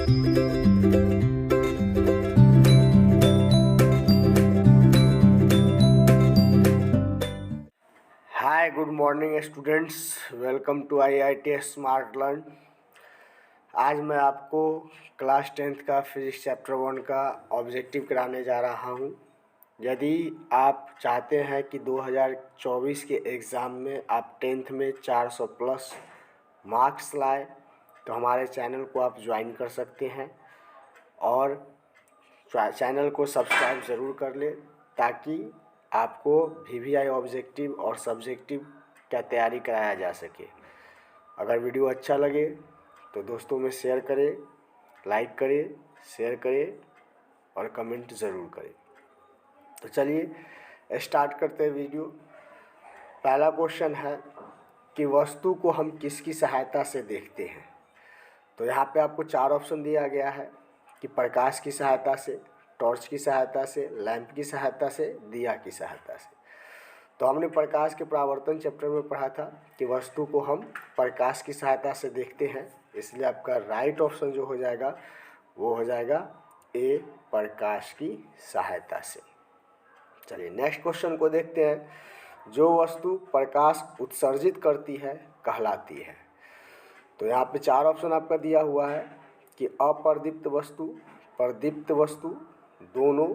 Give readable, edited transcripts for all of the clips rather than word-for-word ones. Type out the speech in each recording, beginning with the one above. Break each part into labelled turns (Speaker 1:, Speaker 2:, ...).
Speaker 1: Hi, good morning students. Welcome to IIT smart learn. आज मैं आपको क्लास 10th का फिजिक्स चैप्टर 1 का ऑब्जेक्टिव कराने जा रहा हूं। यदि आप चाहते हैं कि 2024 के एग्ज़ाम में आप 10th में 400 प्लस मार्क्स लाए तो हमारे चैनल को आप ज्वाइन कर सकते हैं और चैनल को सब्सक्राइब ज़रूर कर लें ताकि आपको VVI ऑब्जेक्टिव और सब्जेक्टिव का तैयारी कराया जा सके। अगर वीडियो अच्छा लगे तो दोस्तों में शेयर करें, लाइक करें, शेयर करें और कमेंट ज़रूर करें। तो चलिए स्टार्ट करते हैं वीडियो। पहला क्वेश्चन है कि वस्तु को हम किसकी सहायता से देखते हैं। तो यहाँ पे आपको 4 ऑप्शन दिया गया है कि प्रकाश की सहायता से, टॉर्च की सहायता से, लैंप की सहायता से, दिया की सहायता से। तो हमने प्रकाश के परावर्तन चैप्टर में पढ़ा था कि वस्तु को हम प्रकाश की सहायता से देखते हैं, इसलिए आपका राइट ऑप्शन जो हो जाएगा वो हो जाएगा ए, प्रकाश की सहायता से। चलिए नेक्स्ट क्वेश्चन को देखते हैं। जो वस्तु प्रकाश उत्सर्जित करती है कहलाती है। तो यहाँ पे 4 ऑप्शन आपका दिया हुआ है कि अप्रदीप्त वस्तु, प्रदीप्त वस्तु, दोनों,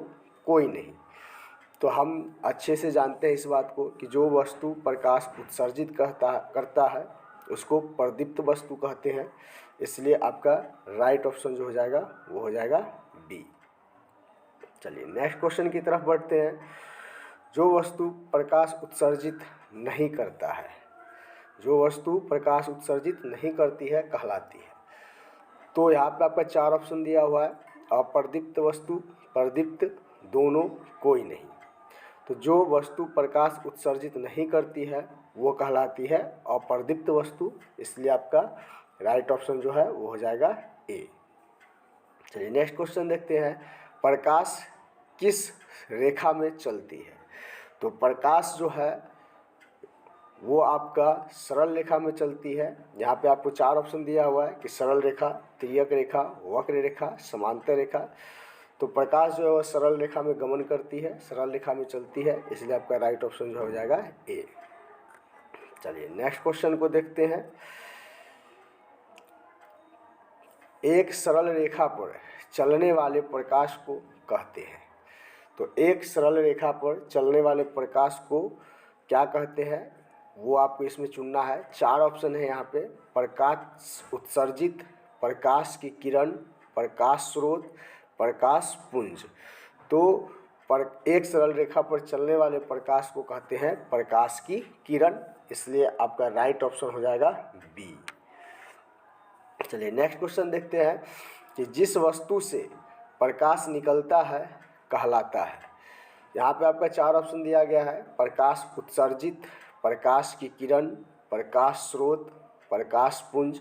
Speaker 1: कोई नहीं। तो हम अच्छे से जानते हैं इस बात को कि जो वस्तु प्रकाश उत्सर्जित करता है उसको प्रदीप्त वस्तु कहते हैं, इसलिए आपका राइट ऑप्शन जो हो जाएगा वो हो जाएगा बी। चलिए नेक्स्ट क्वेश्चन की तरफ बढ़ते हैं। जो वस्तु प्रकाश उत्सर्जित नहीं करता है, जो वस्तु प्रकाश उत्सर्जित नहीं करती है कहलाती है। तो यहाँ पे आपका 4 ऑप्शन दिया हुआ है, अप्रदीप्त वस्तु, प्रदीप्त, दोनों, कोई नहीं। तो जो वस्तु प्रकाश उत्सर्जित नहीं करती है वो कहलाती है अप्रदीप्त वस्तु, इसलिए आपका राइट ऑप्शन जो है वो हो जाएगा ए। चलिए नेक्स्ट क्वेश्चन देखते हैं। प्रकाश किस रेखा में चलती है। तो प्रकाश जो है वो आपका सरल रेखा में चलती है। यहाँ पे आपको 4 ऑप्शन दिया हुआ है कि सरल रेखा, तिर्यक रेखा, वक्र रेखा, समांतर रेखा। तो प्रकाश जो है वो सरल रेखा में गमन करती है, सरल रेखा में चलती है, इसलिए आपका राइट ऑप्शन जो हो जाएगा ए। चलिए नेक्स्ट क्वेश्चन को देखते हैं। एक सरल रेखा पर चलने वाले प्रकाश को कहते हैं। तो एक सरल रेखा पर चलने वाले प्रकाश को क्या कहते हैं वो आपको इसमें चुनना है। 4 ऑप्शन है यहाँ पे। प्रकाश उत्सर्जित, प्रकाश की किरण, प्रकाश स्रोत, प्रकाश पुंज। तो एक सरल रेखा पर चलने वाले प्रकाश को कहते हैं प्रकाश की किरण, इसलिए आपका राइट ऑप्शन हो जाएगा बी। चलिए नेक्स्ट क्वेश्चन देखते हैं कि जिस वस्तु से प्रकाश निकलता है कहलाता है। यहाँ पे आपका 4 ऑप्शन दिया गया है। प्रकाश उत्सर्जित, प्रकाश की किरण, प्रकाश स्रोत, प्रकाश पुंज।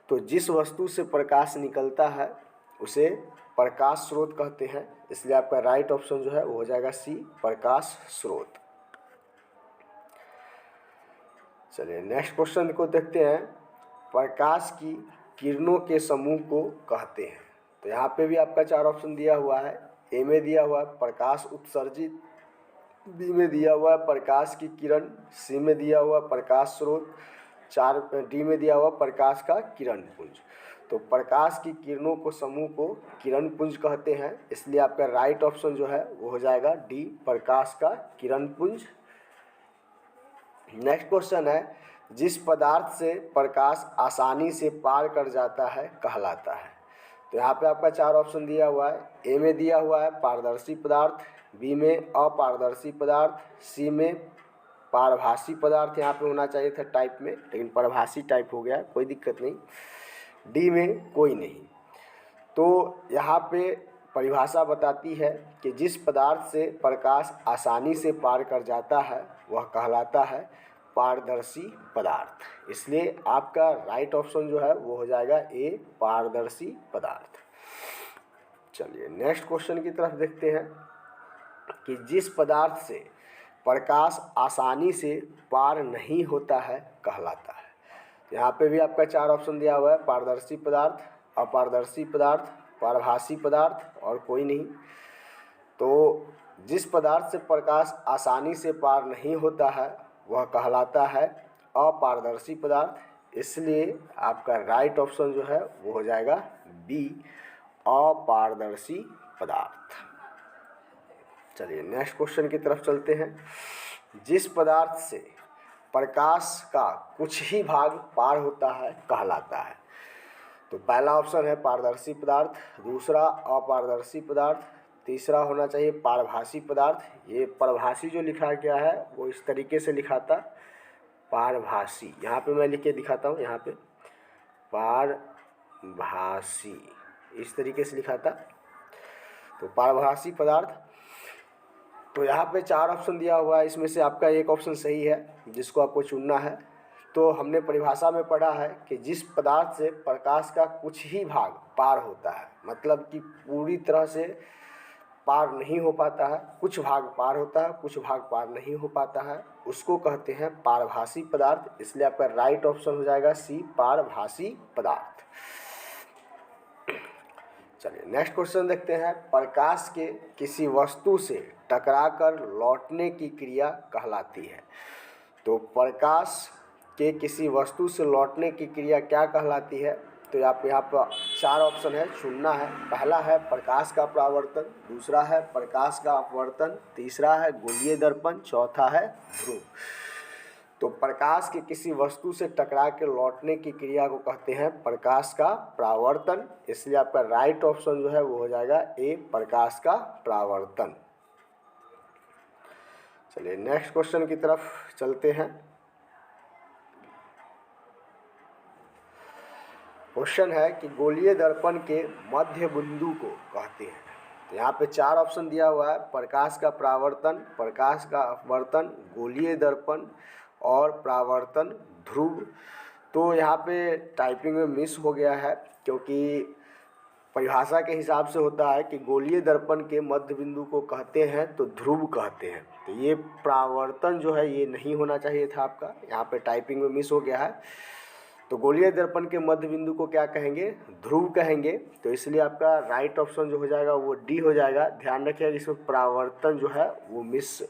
Speaker 1: तो जिस वस्तु से प्रकाश निकलता है उसे प्रकाश स्रोत कहते हैं, इसलिए आपका राइट ऑप्शन जो है वो हो जाएगा सी, प्रकाश स्रोत। चलिए नेक्स्ट क्वेश्चन को देखते हैं। प्रकाश की किरणों के समूह को कहते हैं। तो यहाँ पे भी आपका 4 ऑप्शन दिया हुआ है। ए में दिया हुआ है प्रकाश उत्सर्जित, बी में दिया हुआ है प्रकाश की किरण, सी में दिया हुआ प्रकाश स्रोत, डी में दिया हुआ प्रकाश का किरण पुंज। तो प्रकाश की किरणों को समूह को किरण पुंज कहते हैं, इसलिए आपका राइट ऑप्शन जो है वो हो जाएगा डी, प्रकाश का किरण पुंज। नेक्स्ट क्वेश्चन है। जिस पदार्थ से प्रकाश आसानी से पार कर जाता है कहलाता है। तो यहाँ पे आपका 4 ऑप्शन दिया हुआ है। ए में दिया हुआ है पारदर्शी पदार्थ, बी में अपारदर्शी पदार्थ, सी में पारभासी पदार्थ, यहाँ पे होना चाहिए था टाइप में लेकिन पारभासी टाइप हो गया, कोई दिक्कत नहीं, डी में कोई नहीं। तो यहाँ पे परिभाषा बताती है कि जिस पदार्थ से प्रकाश आसानी से पार कर जाता है वह कहलाता है पारदर्शी पदार्थ, इसलिए आपका राइट ऑप्शन जो है वो हो जाएगा ए, पारदर्शी पदार्थ। चलिए नेक्स्ट क्वेश्चन की तरफ देखते हैं कि जिस पदार्थ से प्रकाश आसानी से पार नहीं होता है कहलाता है। यहाँ पे भी आपका 4 ऑप्शन दिया हुआ है। पारदर्शी पदार्थ, अपारदर्शी पदार्थ, पारभासी पदार्थ और कोई नहीं। तो जिस पदार्थ से प्रकाश आसानी से पार नहीं होता है वह कहलाता है अपारदर्शी पदार्थ। इसलिए आपका राइट ऑप्शन जो है वो हो जाएगा बी, अपारदर्शी पदार्थ। चलिए नेक्स्ट क्वेश्चन की तरफ चलते हैं। जिस पदार्थ से प्रकाश का कुछ ही भाग पार होता है कहलाता है। तो पहला ऑप्शन है पारदर्शी पदार्थ, दूसरा अपारदर्शी पदार्थ, तीसरा होना चाहिए पारभासी पदार्थ। ये पारभासी जो लिखा गया है वो इस तरीके से लिखा था, पारभासी। यहाँ पे मैं लिख के दिखाता हूँ, यहाँ पे पारभासी इस तरीके से लिखा था। तो पारभासी पदार्थ। तो यहाँ पे 4 ऑप्शन दिया हुआ है, इसमें से आपका एक ऑप्शन सही है जिसको आपको चुनना है। तो हमने परिभाषा में पढ़ा है कि जिस पदार्थ से प्रकाश का कुछ ही भाग पार होता है, मतलब कि पूरी तरह से पार नहीं हो पाता है, कुछ भाग पार होता है, कुछ भाग पार नहीं हो पाता है, उसको कहते हैं पारभासी पदार्थ। इसलिए आपका राइट ऑप्शन हो जाएगा सी, पारभासी पदार्थ। चलिए नेक्स्ट क्वेश्चन देखते हैं। प्रकाश के किसी वस्तु से टकराकर लौटने की क्रिया कहलाती है। तो प्रकाश के किसी वस्तु से लौटने की क्रिया क्या कहलाती है? तो आप यहाँ पर 4 ऑप्शन है, चुनना है। पहला है प्रकाश का परावर्तन, दूसरा है प्रकाश का अपवर्तन, तीसरा है गोलीय दर्पण, चौथा है ध्रुव। तो प्रकाश के किसी वस्तु से टकरा के लौटने की क्रिया को कहते हैं प्रकाश का परावर्तन। इसलिए आपका राइट ऑप्शन जो है वो हो जाएगा ए, प्रकाश का परावर्तन। चलिए नेक्स्ट क्वेश्चन की तरफ चलते हैं। क्वेश्चन है कि गोलीय दर्पण के मध्य बिंदु को कहते हैं। तो यहाँ पे 4 ऑप्शन दिया हुआ है, प्रकाश का परावर्तन, प्रकाश का अपवर्तन, गोलीय दर्पण और परावर्तन ध्रुव। तो यहाँ पे टाइपिंग में मिस हो गया है, क्योंकि परिभाषा के हिसाब से होता है कि गोलीय दर्पण के मध्य बिंदु को कहते हैं तो ध्रुव कहते हैं। तो ये परावर्तन जो है ये नहीं होना चाहिए था आपका, यहाँ पे टाइपिंग में मिस हो गया है। तो गोलीय दर्पण के मध्य बिंदु को क्या कहेंगे? ध्रुव कहेंगे। तो इसलिए आपका राइट ऑप्शन जो हो जाएगा वो डी हो जाएगा। ध्यान रखिएगा इसमें परावर्तन जो है वो मिस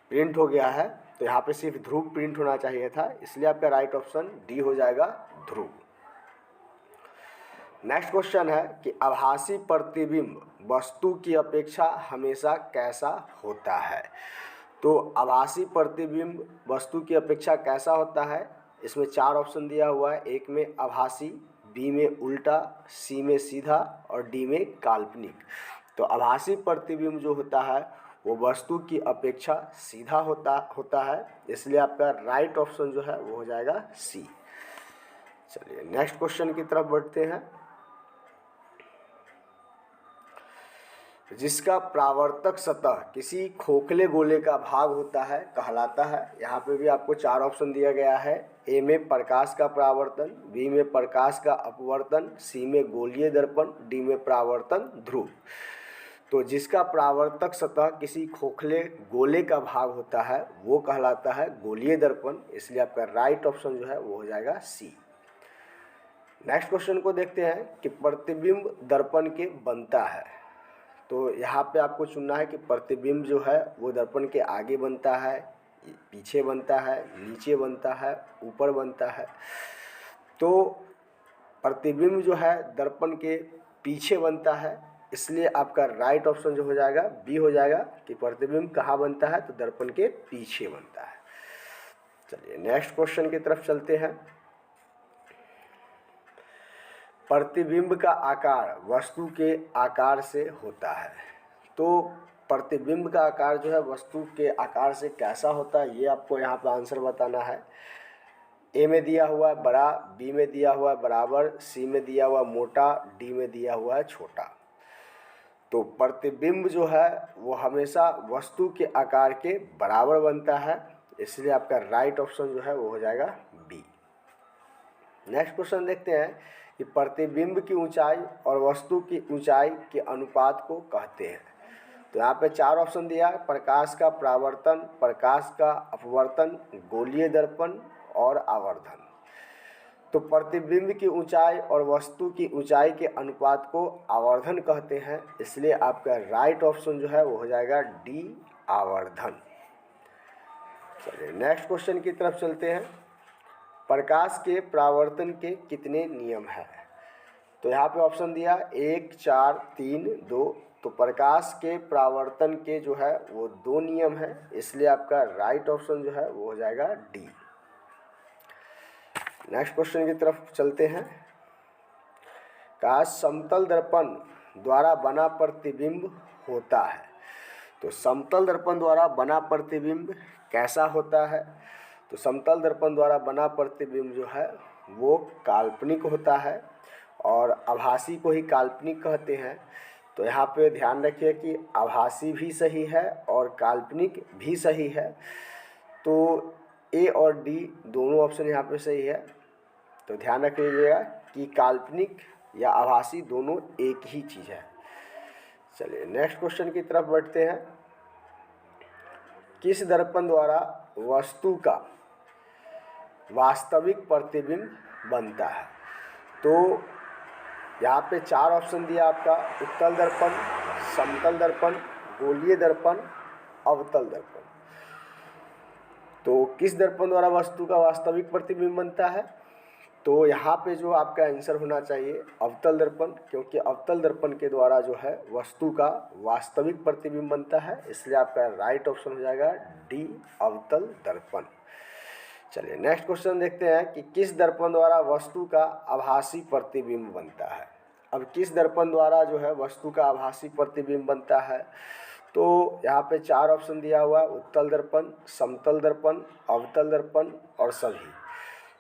Speaker 1: प्रिंट हो गया है, तो यहाँ पे सिर्फ ध्रुव प्रिंट होना चाहिए था। इसलिए आपका राइट ऑप्शन डी हो जाएगा, ध्रुव। नेक्स्ट क्वेश्चन है कि आभासी प्रतिबिंब वस्तु की अपेक्षा हमेशा कैसा होता है? तो आभासी प्रतिबिंब वस्तु की अपेक्षा कैसा होता है? इसमें 4 ऑप्शन दिया हुआ है। एक में आभासी, बी में उल्टा, सी में सीधा और डी में काल्पनिक। तो आभासी प्रतिबिंब जो होता है वो वस्तु की अपेक्षा सीधा होता है। इसलिए आपका राइट ऑप्शन जो है वो हो जाएगा सी। चलिए नेक्स्ट क्वेश्चन की तरफ बढ़ते हैं। जिसका परावर्तक सतह किसी खोखले गोले का भाग होता है कहलाता है। यहाँ पे भी आपको 4 ऑप्शन दिया गया है। ए में प्रकाश का परावर्तन, बी में प्रकाश का अपवर्तन, सी में गोलीय दर्पण, डी में परावर्तन ध्रुव। तो जिसका परावर्तक सतह किसी खोखले गोले का भाग होता है वो कहलाता है गोलीय दर्पण। इसलिए आपका राइट ऑप्शन जो है वो हो जाएगा सी। नेक्स्ट क्वेश्चन को देखते हैं कि प्रतिबिंब दर्पण के बनता है। तो यहाँ पे आपको चुनना है कि प्रतिबिंब जो है वो दर्पण के आगे बनता है, पीछे बनता है, नीचे बनता है, ऊपर बनता है। तो प्रतिबिंब जो है दर्पण के पीछे बनता है। इसलिए आपका राइट ऑप्शन जो हो जाएगा बी हो जाएगा कि प्रतिबिंब कहाँ बनता है? तो दर्पण के पीछे बनता है। चलिए नेक्स्ट क्वेश्चन की तरफ चलते हैं। प्रतिबिंब का आकार वस्तु के आकार से होता है। तो प्रतिबिंब का आकार जो है वस्तु के आकार से कैसा होता है ये आपको यहाँ पर आंसर बताना है। ए में दिया हुआ है बड़ा, बी में दिया हुआ है बराबर, सी में दिया हुआ है मोटा, डी में दिया हुआ है छोटा। तो प्रतिबिंब जो है वो हमेशा वस्तु के आकार के बराबर बनता है। इसलिए आपका राइट ऑप्शन जो है वो हो जाएगा बी। नेक्स्ट क्वेश्चन देखते हैं कि प्रतिबिंब की ऊंचाई और वस्तु की ऊंचाई के अनुपात को कहते हैं। तो यहाँ पे 4 ऑप्शन दिया है, प्रकाश का परावर्तन, प्रकाश का अपवर्तन, गोलीय दर्पण और आवर्धन। तो प्रतिबिंब की ऊंचाई और वस्तु की ऊंचाई के अनुपात को आवर्धन कहते हैं, इसलिए आपका राइट ऑप्शन जो है वो हो जाएगा डी, आवर्धन। चलिए नेक्स्ट क्वेश्चन की तरफ चलते हैं। प्रकाश के परावर्तन के कितने नियम हैं? तो यहाँ पे ऑप्शन दिया 1, 4, 3, 2। तो प्रकाश के परावर्तन के जो है वो 2 नियम है, इसलिए आपका राइट ऑप्शन जो है वो हो जाएगा डी। नेक्स्ट क्वेश्चन की तरफ चलते हैं। कहा समतल दर्पण द्वारा बना प्रतिबिंब होता है। तो समतल दर्पण द्वारा बना प्रतिबिंब कैसा होता है? तो समतल दर्पण द्वारा बना प्रतिबिंब जो है वो काल्पनिक होता है, और आभासी को ही काल्पनिक कहते हैं। तो यहाँ पे ध्यान रखिए कि आभासी भी सही है और काल्पनिक भी सही है। तो ए और डी दोनों ऑप्शन यहाँ पे सही है। तो ध्यान रख लीजिएगा कि काल्पनिक या आभासी दोनों एक ही चीज़ है। चलिए नेक्स्ट क्वेश्चन की तरफ बढ़ते हैं। किस दर्पण द्वारा वस्तु का वास्तविक प्रतिबिंब बनता है? तो यहाँ पे 4 ऑप्शन दिया आपका, उत्तल दर्पण, समतल दर्पण, गोलीय दर्पण, अवतल दर्पण। तो किस दर्पण द्वारा वस्तु का वास्तविक प्रतिबिंब बनता है? तो यहाँ पे जो आपका आंसर होना चाहिए अवतल दर्पण, क्योंकि अवतल दर्पण के द्वारा जो है वस्तु का वास्तविक प्रतिबिंब बनता है, इसलिए आपका राइट ऑप्शन हो जाएगा डी, अवतल दर्पण। चलिए नेक्स्ट क्वेश्चन देखते हैं कि किस दर्पण द्वारा वस्तु का आभासी प्रतिबिंब बनता है। अब किस दर्पण द्वारा जो है वस्तु का आभासी प्रतिबिंब बनता है? तो यहाँ पे 4 ऑप्शन दिया हुआ, उत्तल दर्पण, समतल दर्पण, अवतल दर्पण और सभी।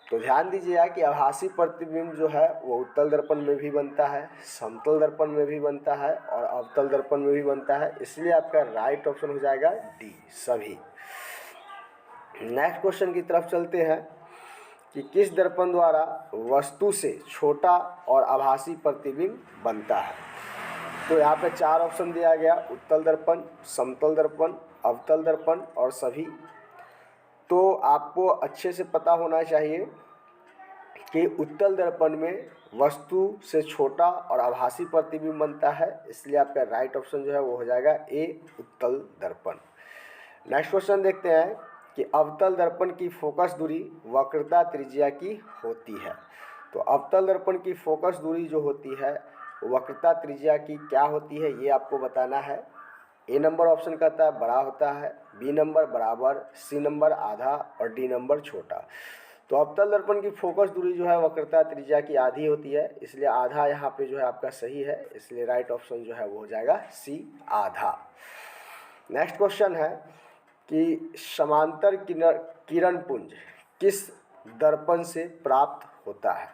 Speaker 1: तो ध्यान दीजिएगा कि आभासी प्रतिबिंब जो है वो उत्तल दर्पण में भी बनता है, समतल दर्पण में भी बनता है और अवतल दर्पण में भी बनता है, इसलिए आपका राइट ऑप्शन हो जाएगा डी, सभी। नेक्स्ट क्वेश्चन की तरफ चलते हैं कि किस दर्पण द्वारा वस्तु से छोटा और आभासी प्रतिबिंब बनता है? तो यहाँ पे 4 ऑप्शन दिया गया, उत्तल दर्पण, समतल दर्पण, अवतल दर्पण और सभी। तो आपको अच्छे से पता होना चाहिए कि उत्तल दर्पण में वस्तु से छोटा और आभासी प्रतिबिंब बनता है, इसलिए आपका राइट ऑप्शन जो है वो हो जाएगा ए, उत्तल दर्पण। नेक्स्ट क्वेश्चन देखते हैं कि अवतल दर्पण की फोकस दूरी वक्रता त्रिज्या की होती है। तो अवतल दर्पण की फोकस दूरी जो होती है वक्रता त्रिज्या की क्या होती है, ये आपको बताना है। ए नंबर ऑप्शन कहता है बड़ा होता है, बी नंबर बराबर, सी नंबर आधा और डी नंबर छोटा। तो अवतल दर्पण की फोकस दूरी जो है वक्रता त्रिज्या की आधी होती है, इसलिए आधा यहाँ पे जो है आपका सही है, इसलिए राइट ऑप्शन जो है वो हो जाएगा सी, आधा। नेक्स्ट क्वेश्चन है कि समांतर किरण पुंज किस दर्पण से प्राप्त होता है?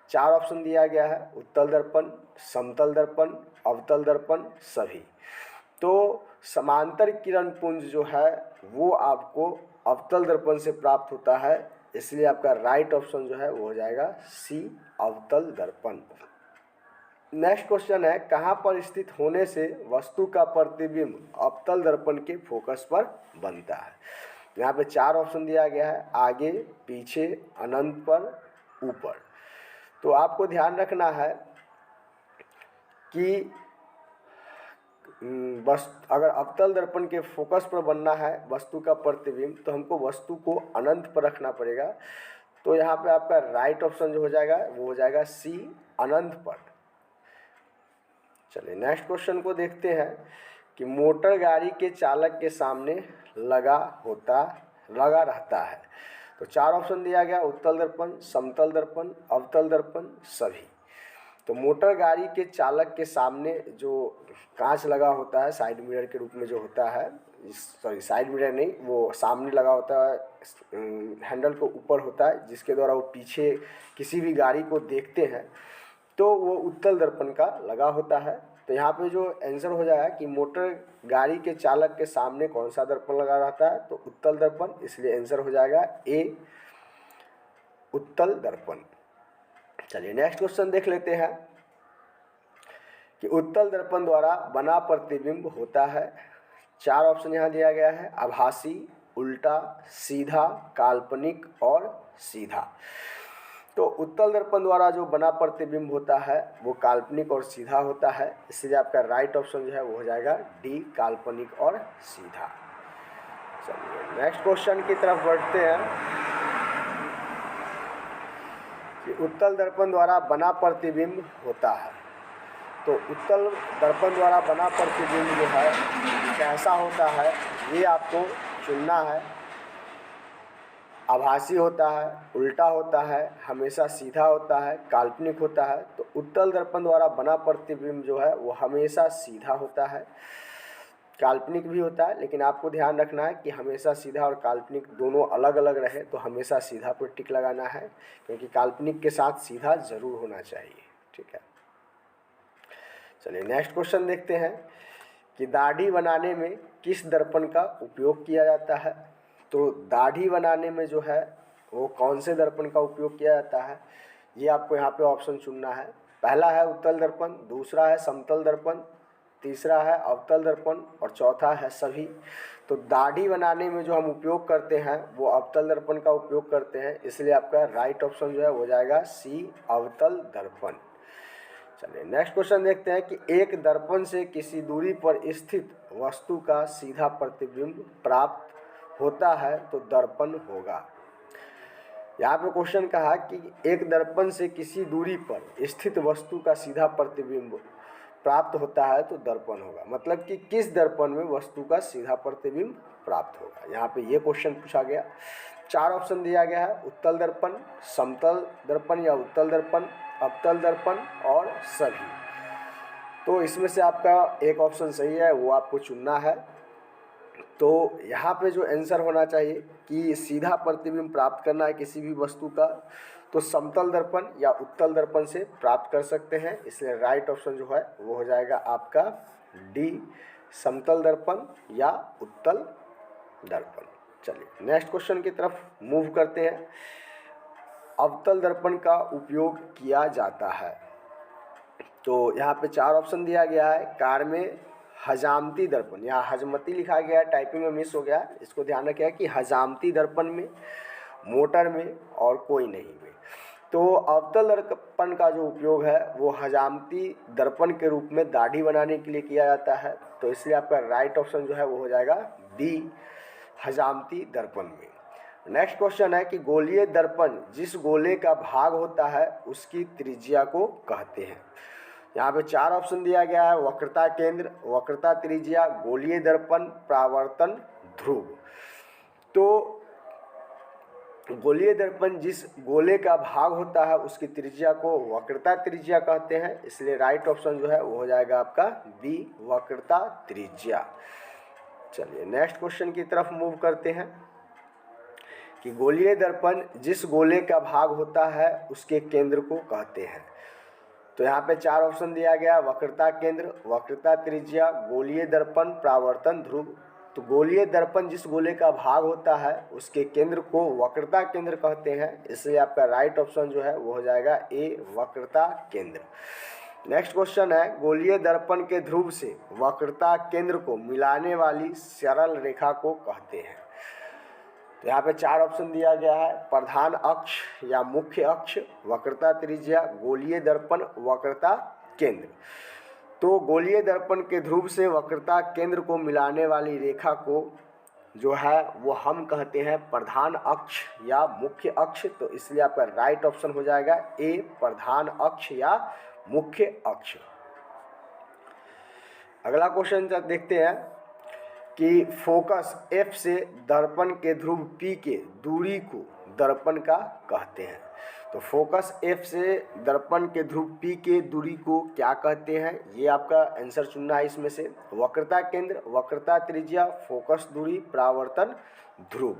Speaker 1: 4 ऑप्शन दिया गया है, उत्तल दर्पण, समतल दर्पण, अवतल दर्पण, सभी। तो समांतर किरण पुंज जो है वो आपको अवतल दर्पण से प्राप्त होता है, इसलिए आपका राइट ऑप्शन जो है वो हो जाएगा सी, अवतल दर्पण। नेक्स्ट क्वेश्चन है, कहाँ पर स्थित होने से वस्तु का प्रतिबिंब अवतल दर्पण के फोकस पर बनता है? यहाँ पे 4 ऑप्शन दिया गया है, आगे, पीछे, अनंत पर, ऊपर। तो आपको ध्यान रखना है कि बस अगर अवतल दर्पण के फोकस पर बनना है वस्तु का प्रतिबिंब, तो हमको वस्तु को अनंत पर रखना पड़ेगा। तो यहाँ पे आपका राइट ऑप्शन जो हो जाएगा वो हो जाएगा सी, अनंत पर। चलिए नेक्स्ट क्वेश्चन को देखते हैं कि मोटर गाड़ी के चालक के सामने लगा रहता है। तो 4 ऑप्शन दिया गया, उत्तल दर्पण, समतल दर्पण, अवतल दर्पण, सभी। तो मोटर गाड़ी के चालक के सामने जो कांच लगा होता है साइड मिरर के रूप में जो होता है, सॉरी साइड मिरर नहीं, वो सामने लगा होता है, हैंडल को ऊपर होता है, जिसके द्वारा वो पीछे किसी भी गाड़ी को देखते हैं, तो वो उत्तल दर्पण का लगा होता है। तो यहाँ पे जो आंसर हो जाएगा कि मोटर गाड़ी के चालक के सामने कौन सा दर्पण लगा रहता है? तो उत्तल दर्पण, इसलिए आंसर हो जाएगा ए, उत्तल दर्पण। चलिए नेक्स्ट क्वेश्चन देख लेते हैं कि उत्तल दर्पण द्वारा बना प्रतिबिंब होता है। 4 ऑप्शन यहाँ दिया गया है, आभासी, उल्टा, सीधा, काल्पनिक और सीधा। तो उत्तल दर्पण द्वारा जो बना प्रतिबिंब होता है वो काल्पनिक और सीधा होता है, इसलिए आपका राइट ऑप्शन जो है वो हो जाएगा डी, काल्पनिक और सीधा। चलिए नेक्स्ट क्वेश्चन की तरफ बढ़ते हैं कि उत्तल दर्पण द्वारा बना प्रतिबिंब होता है। तो उत्तल दर्पण द्वारा बना प्रतिबिंब जो है कैसा होता है ये आपको चुनना है। आभासी होता है, उल्टा होता है, हमेशा सीधा होता है, काल्पनिक होता है। तो उत्तल दर्पण द्वारा बना प्रतिबिंब जो है वो हमेशा सीधा होता है, काल्पनिक भी होता है, लेकिन आपको ध्यान रखना है कि हमेशा सीधा और काल्पनिक दोनों अलग अलग रहे। तो हमेशा सीधा पर टिक लगाना है, क्योंकि काल्पनिक के साथ सीधा जरूर होना चाहिए। ठीक है, चलिए नेक्स्ट क्वेश्चन देखते हैं कि दाढ़ी बनाने में किस दर्पण का उपयोग किया जाता है। तो दाढ़ी बनाने में जो है वो कौन से दर्पण का उपयोग किया जाता है ये आपको यहाँ पे ऑप्शन चुनना है। पहला है उत्तल दर्पण, दूसरा है समतल दर्पण, तीसरा है अवतल दर्पण और चौथा है सभी। तो दाढ़ी बनाने में जो हम उपयोग करते हैं वो अवतल दर्पण का उपयोग करते हैं, इसलिए आपका राइट ऑप्शन जो है हो जाएगा सी, अवतल दर्पण। चलिए नेक्स्ट क्वेश्चन देखते हैं कि एक दर्पण से किसी दूरी पर स्थित वस्तु का सीधा प्रतिबिंब प्राप्त होता है तो दर्पण होगा। यहाँ पे क्वेश्चन कहा कि एक दर्पण से किसी दूरी पर स्थित वस्तु का सीधा प्रतिबिंब प्राप्त होता है तो दर्पण होगा, मतलब कि किस दर्पण में वस्तु का सीधा प्रतिबिंब प्राप्त होगा। यहाँ पे ये क्वेश्चन पूछा गया। 4 ऑप्शन दिया गया है, उत्तल दर्पण, समतल दर्पण या उत्तल दर्पण, अवतल दर्पण और सभी। तो इसमें से आपका एक ऑप्शन सही है, वो आपको चुनना है। तो यहाँ पे जो आंसर होना चाहिए कि सीधा प्रतिबिंब प्राप्त करना है किसी भी वस्तु का, तो समतल दर्पण या उत्तल दर्पण से प्राप्त कर सकते हैं, इसलिए राइट ऑप्शन जो है वो हो जाएगा आपका डी, समतल दर्पण या उत्तल दर्पण। चलिए नेक्स्ट क्वेश्चन की तरफ मूव करते हैं। अवतल दर्पण का उपयोग किया जाता है। तो यहाँ पे 4 ऑप्शन दिया गया है। कार में हजामती दर्पण, यहाँ हजमती लिखा गया है, टाइपिंग में मिस हो गया, इसको ध्यान रखिए कि हजामती दर्पण में, मोटर में और कोई नहीं में। तो अवतल दर्पण का जो उपयोग है वो हजामती दर्पण के रूप में दाढ़ी बनाने के लिए किया जाता है, तो इसलिए आपका राइट ऑप्शन जो है वो हो जाएगा बी, हजामती दर्पण में। नेक्स्ट क्वेश्चन है कि गोलीय दर्पण जिस गोले का भाग होता है उसकी त्रिज्या को कहते हैं। यहाँ पे 4 ऑप्शन दिया गया है, वक्रता केंद्र, वक्रता त्रिज्या, गोलीय दर्पण, परावर्तन ध्रुव। तो गोलीय दर्पण जिस गोले का भाग होता है उसकी त्रिज्या को वक्रता त्रिज्या कहते हैं, इसलिए राइट ऑप्शन जो है वो हो जाएगा आपका बी, वक्रता त्रिज्या। चलिए नेक्स्ट क्वेश्चन की तरफ मूव करते हैं कि गोलीय दर्पण जिस गोले का भाग होता है उसके केंद्र को कहते हैं। तो यहाँ पे 4 ऑप्शन दिया गया, वक्रता केंद्र, वक्रता त्रिज्या, गोलीय दर्पण, परावर्तन ध्रुव। तो गोलीय दर्पण जिस गोले का भाग होता है उसके केंद्र को वक्रता केंद्र कहते हैं, इसलिए आपका राइट ऑप्शन जो है वो हो जाएगा ए, वक्रता केंद्र। नेक्स्ट क्वेश्चन है, गोलीय दर्पण के ध्रुव से वक्रता केंद्र को मिलाने वाली सरल रेखा को कहते हैं। तो यहाँ पे 4 ऑप्शन दिया गया है, प्रधान अक्ष या मुख्य अक्ष, वक्रता त्रिज्या, गोलीय दर्पण, वक्रता केंद्र। तो गोलीय दर्पण के ध्रुव से वक्रता केंद्र को मिलाने वाली रेखा को जो है वो हम कहते हैं प्रधान अक्ष या मुख्य अक्ष, तो इसलिए आपका राइट ऑप्शन हो जाएगा ए, प्रधान अक्ष या मुख्य अक्ष। अगला क्वेश्चन देखते हैं कि फोकस F से दर्पण के ध्रुव P के दूरी को दर्पण का कहते हैं। तो फोकस F से दर्पण के ध्रुव P के दूरी को क्या कहते हैं, ये आपका आंसर चुनना है इसमें से। वक्रता केंद्र, वक्रता त्रिज्या, फोकस दूरी, परावर्तन ध्रुव।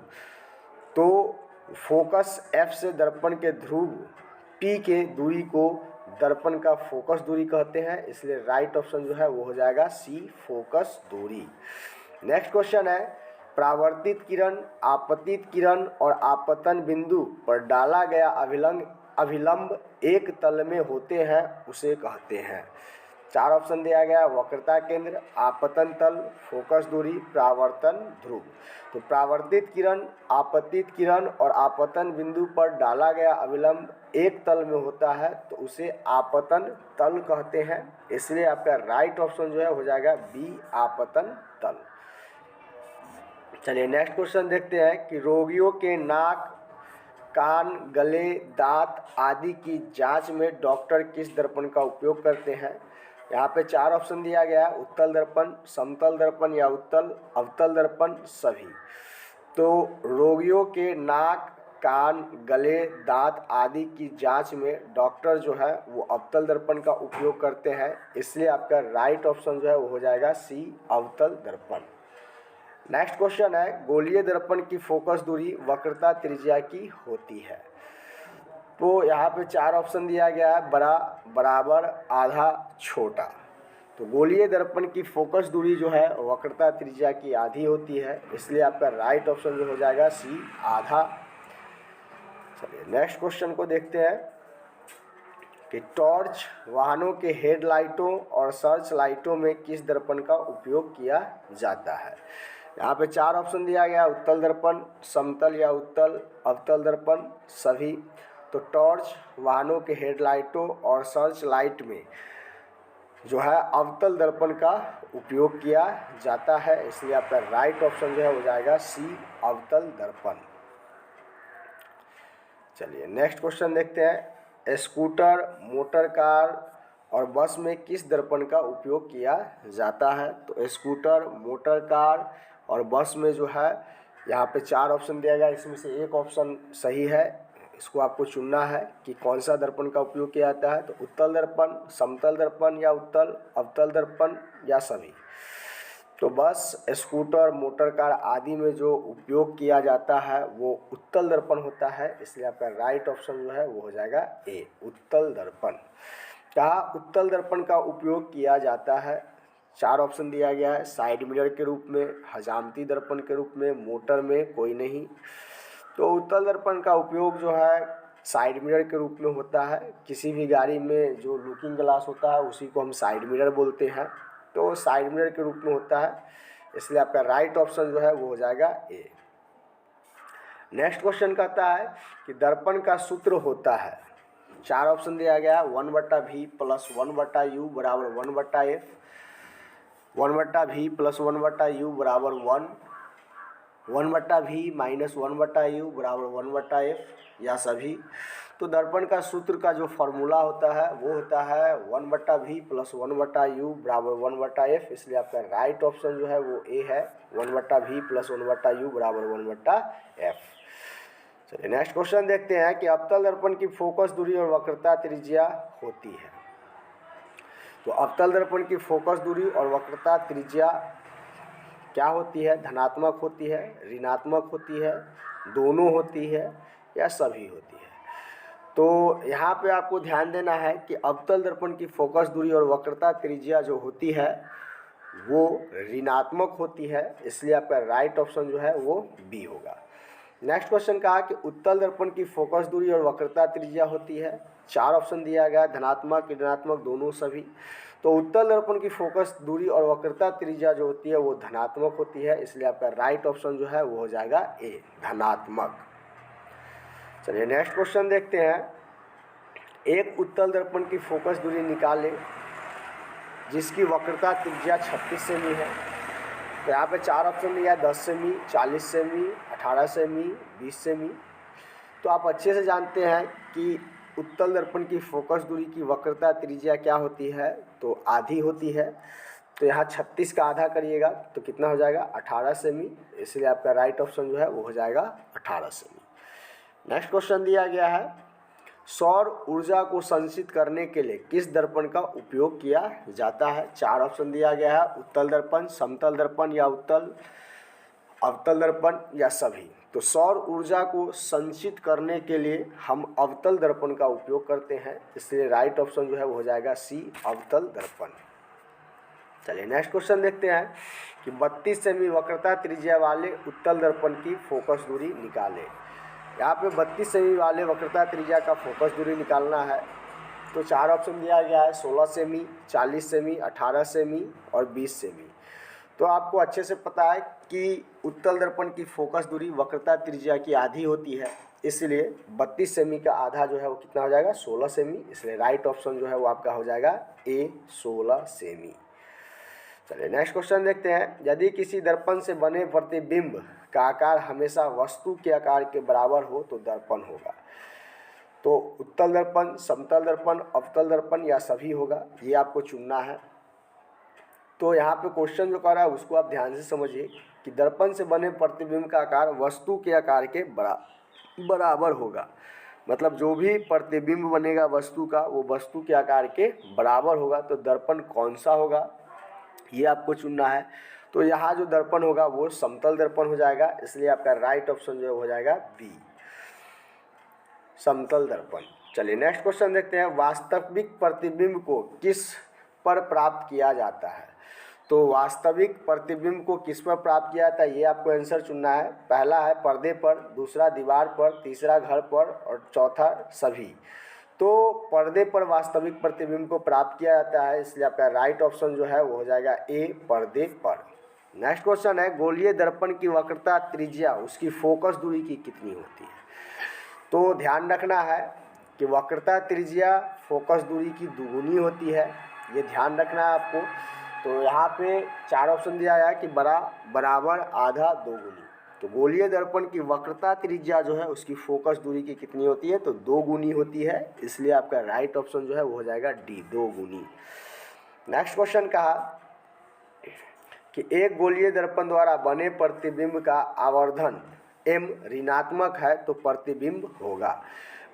Speaker 1: तो फोकस F से दर्पण के ध्रुव P के दूरी को दर्पण का फोकस दूरी कहते हैं, इसलिए राइट ऑप्शन जो है वो हो जाएगा सी, फोकस दूरी। नेक्स्ट क्वेश्चन है, परावर्तित किरण, आपतित किरण और आपतन बिंदु पर डाला गया अभिलंब एक तल में होते हैं उसे कहते हैं। 4 ऑप्शन दिया गया, वक्रता केंद्र, आपतन तल, फोकस दूरी, परावर्तन ध्रुव। तो परावर्तित किरण, आपतित किरण और आपतन बिंदु पर डाला गया अभिलंब एक तल में होता है तो उसे आपतन तल कहते हैं, इसलिए आपका राइट ऑप्शन जो है हो जाएगा बी, आपतन तल। चलिए नेक्स्ट क्वेश्चन देखते हैं कि रोगियों के नाक, कान, गले, दांत आदि की जांच में डॉक्टर किस दर्पण का उपयोग करते हैं। यहाँ पे 4 ऑप्शन दिया गया है, उत्तल दर्पण, समतल दर्पण या उत्तल अवतल दर्पण, सभी। तो रोगियों के नाक, कान, गले, दांत आदि की जांच में डॉक्टर जो है वो अवतल दर्पण का उपयोग करते हैं, इसलिए आपका राइट ऑप्शन जो है वो हो जाएगा सी, अवतल दर्पण। नेक्स्ट क्वेश्चन है, गोलीय दर्पण की फोकस दूरी वक्रता त्रिज्या की होती है। तो यहाँ पे 4 ऑप्शन दिया गया है, बड़ा, बराबर, आधा, छोटा। तो गोलीय दर्पण की फोकस दूरी जो है वक्रता त्रिज्या की आधी होती है, इसलिए आपका राइट ऑप्शन जो हो जाएगा सी, आधा। चलिए नेक्स्ट क्वेश्चन को देखते हैं कि टॉर्च वाहनों के हेडलाइटों और सर्च लाइटों में किस दर्पण का उपयोग किया जाता है। यहाँ पे 4 ऑप्शन दिया गया, उत्तल दर्पण, समतल या उत्तल अवतल दर्पण, सभी। तो टॉर्च वाहनों के हेडलाइटों और सर्च लाइट में जो है अवतल दर्पण का उपयोग किया जाता है, इसलिए आपका राइट ऑप्शन जो है हो जाएगा सी, अवतल दर्पण। चलिए नेक्स्ट क्वेश्चन देखते हैं, स्कूटर, मोटर कार और बस में किस दर्पण का उपयोग किया जाता है। तो स्कूटर, मोटर कार और बस में जो है यहाँ पे 4 ऑप्शन दिया गया, इसमें से एक ऑप्शन सही है, इसको आपको चुनना है कि कौन सा दर्पण का उपयोग किया जाता है। तो उत्तल दर्पण, समतल दर्पण या उत्तल अवतल दर्पण या सभी। तो बस, स्कूटर, मोटर कार आदि में जो उपयोग किया जाता है वो उत्तल दर्पण होता है, इसलिए आपका राइट ऑप्शन जो है वो हो जाएगा ए, उत्तल दर्पण। कहा उत्तल दर्पण का उपयोग किया जाता है, 4 ऑप्शन दिया गया है, साइड मिरर के रूप में, हजामती दर्पण के रूप में, मोटर में कोई नहीं। तो उत्तल दर्पण का उपयोग जो है साइड मिरर के रूप में होता है, किसी भी गाड़ी में जो लुकिंग ग्लास होता है उसी को हम साइड मिरर बोलते हैं, तो साइड मिरर के रूप में होता है, इसलिए आपका राइट ऑप्शन जो है वो हो जाएगा ए। नेक्स्ट क्वेश्चन कहता है कि दर्पण का सूत्र होता है, 4 ऑप्शन दिया गया, 1/v प्लस 1/u बराबर 1/f, 1/v प्लस 1/u बराबर 1, 1/v माइनस 1/u बराबर 1/f या सभी। तो दर्पण का सूत्र का जो फॉर्मूला होता है वो होता है 1/v प्लस 1/u बराबर 1/f, इसलिए आपका राइट ऑप्शन जो है वो ए है, 1/v प्लस 1/u बराबर 1/f। चलिए नेक्स्ट क्वेश्चन देखते हैं कि अवतल दर्पण की फोकस दूरी और वक्रता त्रिज्या होती है। तो अवतल दर्पण की फोकस दूरी और वक्रता त्रिज्या क्या होती है, धनात्मक होती है, ऋणात्मक होती है, दोनों होती है या सभी होती है। तो यहाँ पे आपको ध्यान देना है कि अवतल दर्पण की फोकस दूरी और वक्रता त्रिज्या जो होती है वो ऋणात्मक होती है, इसलिए आपका राइट ऑप्शन जो है वो बी होगा। नेक्स्ट क्वेश्चन कहा कि उत्तल दर्पण की फोकस दूरी और वक्रता त्रिज्या होती है, 4 ऑप्शन दिया गया, धनात्मक, ऋणात्मक, दोनों, सभी। तो उत्तल दर्पण की फोकस दूरी और वक्रता त्रिज्या जो होती है वो धनात्मक होती है, इसलिए आपका राइट ऑप्शन जो है वो हो जाएगा ए, धनात्मक। चलिए नेक्स्ट क्वेश्चन देखते हैं, एक उत्तल दर्पण की फोकस दूरी निकालें जिसकी वक्रता त्रिज्या 36 सेमी है। तो यहाँ पे 4 ऑप्शन दिया है, 10 सेमी, 40 सेमी, 18 सेमी, 20 सेमी। तो आप अच्छे से जानते हैं कि उत्तल दर्पण की फोकस दूरी की वक्रता त्रिज्या क्या होती है, तो आधी होती है। तो यहाँ 36 का आधा करिएगा तो कितना हो जाएगा, 18 सेमी, इसलिए आपका राइट ऑप्शन जो है वो हो जाएगा 18 सेमी। नेक्स्ट क्वेश्चन दिया गया है, सौर ऊर्जा को संचित करने के लिए किस दर्पण का उपयोग किया जाता है। 4 ऑप्शन दिया गया है, उत्तल दर्पण, समतल दर्पण या उत्तल अवतल दर्पण या सभी। तो सौर ऊर्जा को संचित करने के लिए हम अवतल दर्पण का उपयोग करते हैं, इसलिए राइट ऑप्शन जो है वो हो जाएगा सी, अवतल दर्पण। चलिए नेक्स्ट क्वेश्चन देखते हैं कि 32 सेमी वक्रता त्रिज्या वाले उत्तल दर्पण की फोकस दूरी निकालें। यहाँ पे 32 सेमी वाले वक्रता त्रिज्या का फोकस दूरी निकालना है। तो 4 ऑप्शन दिया गया है, 16 सेमी, 40 सेमी, 18 सेमी और 20 सेमी। तो आपको अच्छे से पता है कि उत्तल दर्पण की फोकस दूरी वक्रता त्रिज्या की आधी होती है, इसलिए 32 सेमी का आधा जो है वो कितना हो जाएगा, 16 सेमी। इसलिए राइट ऑप्शन जो है वो आपका हो जाएगा ए, 16 सेमी। चलिए नेक्स्ट क्वेश्चन देखते हैं। यदि किसी दर्पण से बने प्रतिबिंब का आकार हमेशा वस्तु के आकार के बराबर हो तो दर्पण होगा। तो उत्तल दर्पण, समतल दर्पण, अवतल दर्पण या सभी होगा, ये आपको चुनना है। तो यहाँ पे क्वेश्चन जो कर रहा है उसको आप ध्यान से समझिए कि दर्पण से बने प्रतिबिंब का आकार वस्तु के आकार के बराबर होगा। मतलब जो भी प्रतिबिंब बनेगा वस्तु का वो वस्तु के आकार के बराबर होगा। तो दर्पण कौन सा होगा ये आपको चुनना है। तो यहाँ जो दर्पण होगा वो समतल दर्पण हो जाएगा, इसलिए आपका राइट ऑप्शन जो हो जाएगा बी, समतल दर्पण। चलिए नेक्स्ट क्वेश्चन देखते हैं। वास्तविक प्रतिबिंब को किस पर प्राप्त किया जाता है? तो वास्तविक प्रतिबिंब को किस पर प्राप्त किया जाता है ये आपको आंसर चुनना है। पहला है पर्दे पर, दूसरा दीवार पर, तीसरा घर पर और चौथा सभी। तो पर्दे पर वास्तविक प्रतिबिंब को प्राप्त किया जाता है, इसलिए आपका राइट ऑप्शन जो है वो हो जाएगा ए, पर्दे पर। नेक्स्ट क्वेश्चन है। गोलीय दर्पण की वक्रता त्रिज्या उसकी फोकस दूरी की कितनी होती है? तो ध्यान रखना है कि वक्रता त्रिज्या फोकस दूरी की दुगुनी होती है, ये ध्यान रखना है आपको। तो यहाँ पे 4 ऑप्शन दिया गया है कि बराबर, आधा, दोगुनी। तो गोलीय दर्पण की वक्रता त्रिज्या जो है उसकी फोकस दूरी की कितनी होती है? तो 2 गुनी होती है, इसलिए आपका राइट ऑप्शन जो है वो हो जाएगा डी, 2 गुनी। नेक्स्ट क्वेश्चन कहा कि एक गोलीय दर्पण द्वारा बने प्रतिबिंब का आवर्धन m ऋणात्मक है तो प्रतिबिंब होगा।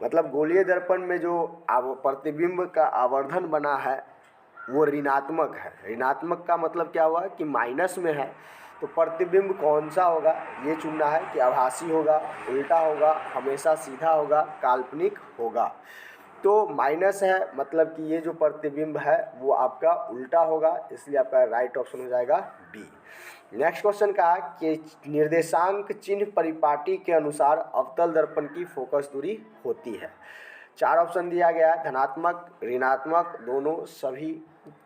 Speaker 1: मतलब गोलीय दर्पण में जो प्रतिबिंब का आवर्धन बना है वो ऋणात्मक है। ऋणात्मक का मतलब क्या हुआ कि माइनस में है। तो प्रतिबिंब कौन सा होगा ये चुनना है कि आभासी होगा, उल्टा होगा, हमेशा सीधा होगा, काल्पनिक होगा। तो माइनस है मतलब कि ये जो प्रतिबिंब है वो आपका उल्टा होगा, इसलिए आपका राइट ऑप्शन हो जाएगा बी। नेक्स्ट क्वेश्चन कहा कि निर्देशांक चिन्ह परिपाटी के अनुसार अवतल दर्पण की फोकस दूरी होती है। 4 ऑप्शन दिया गया है, धनात्मक, ऋणात्मक, दोनों, सभी।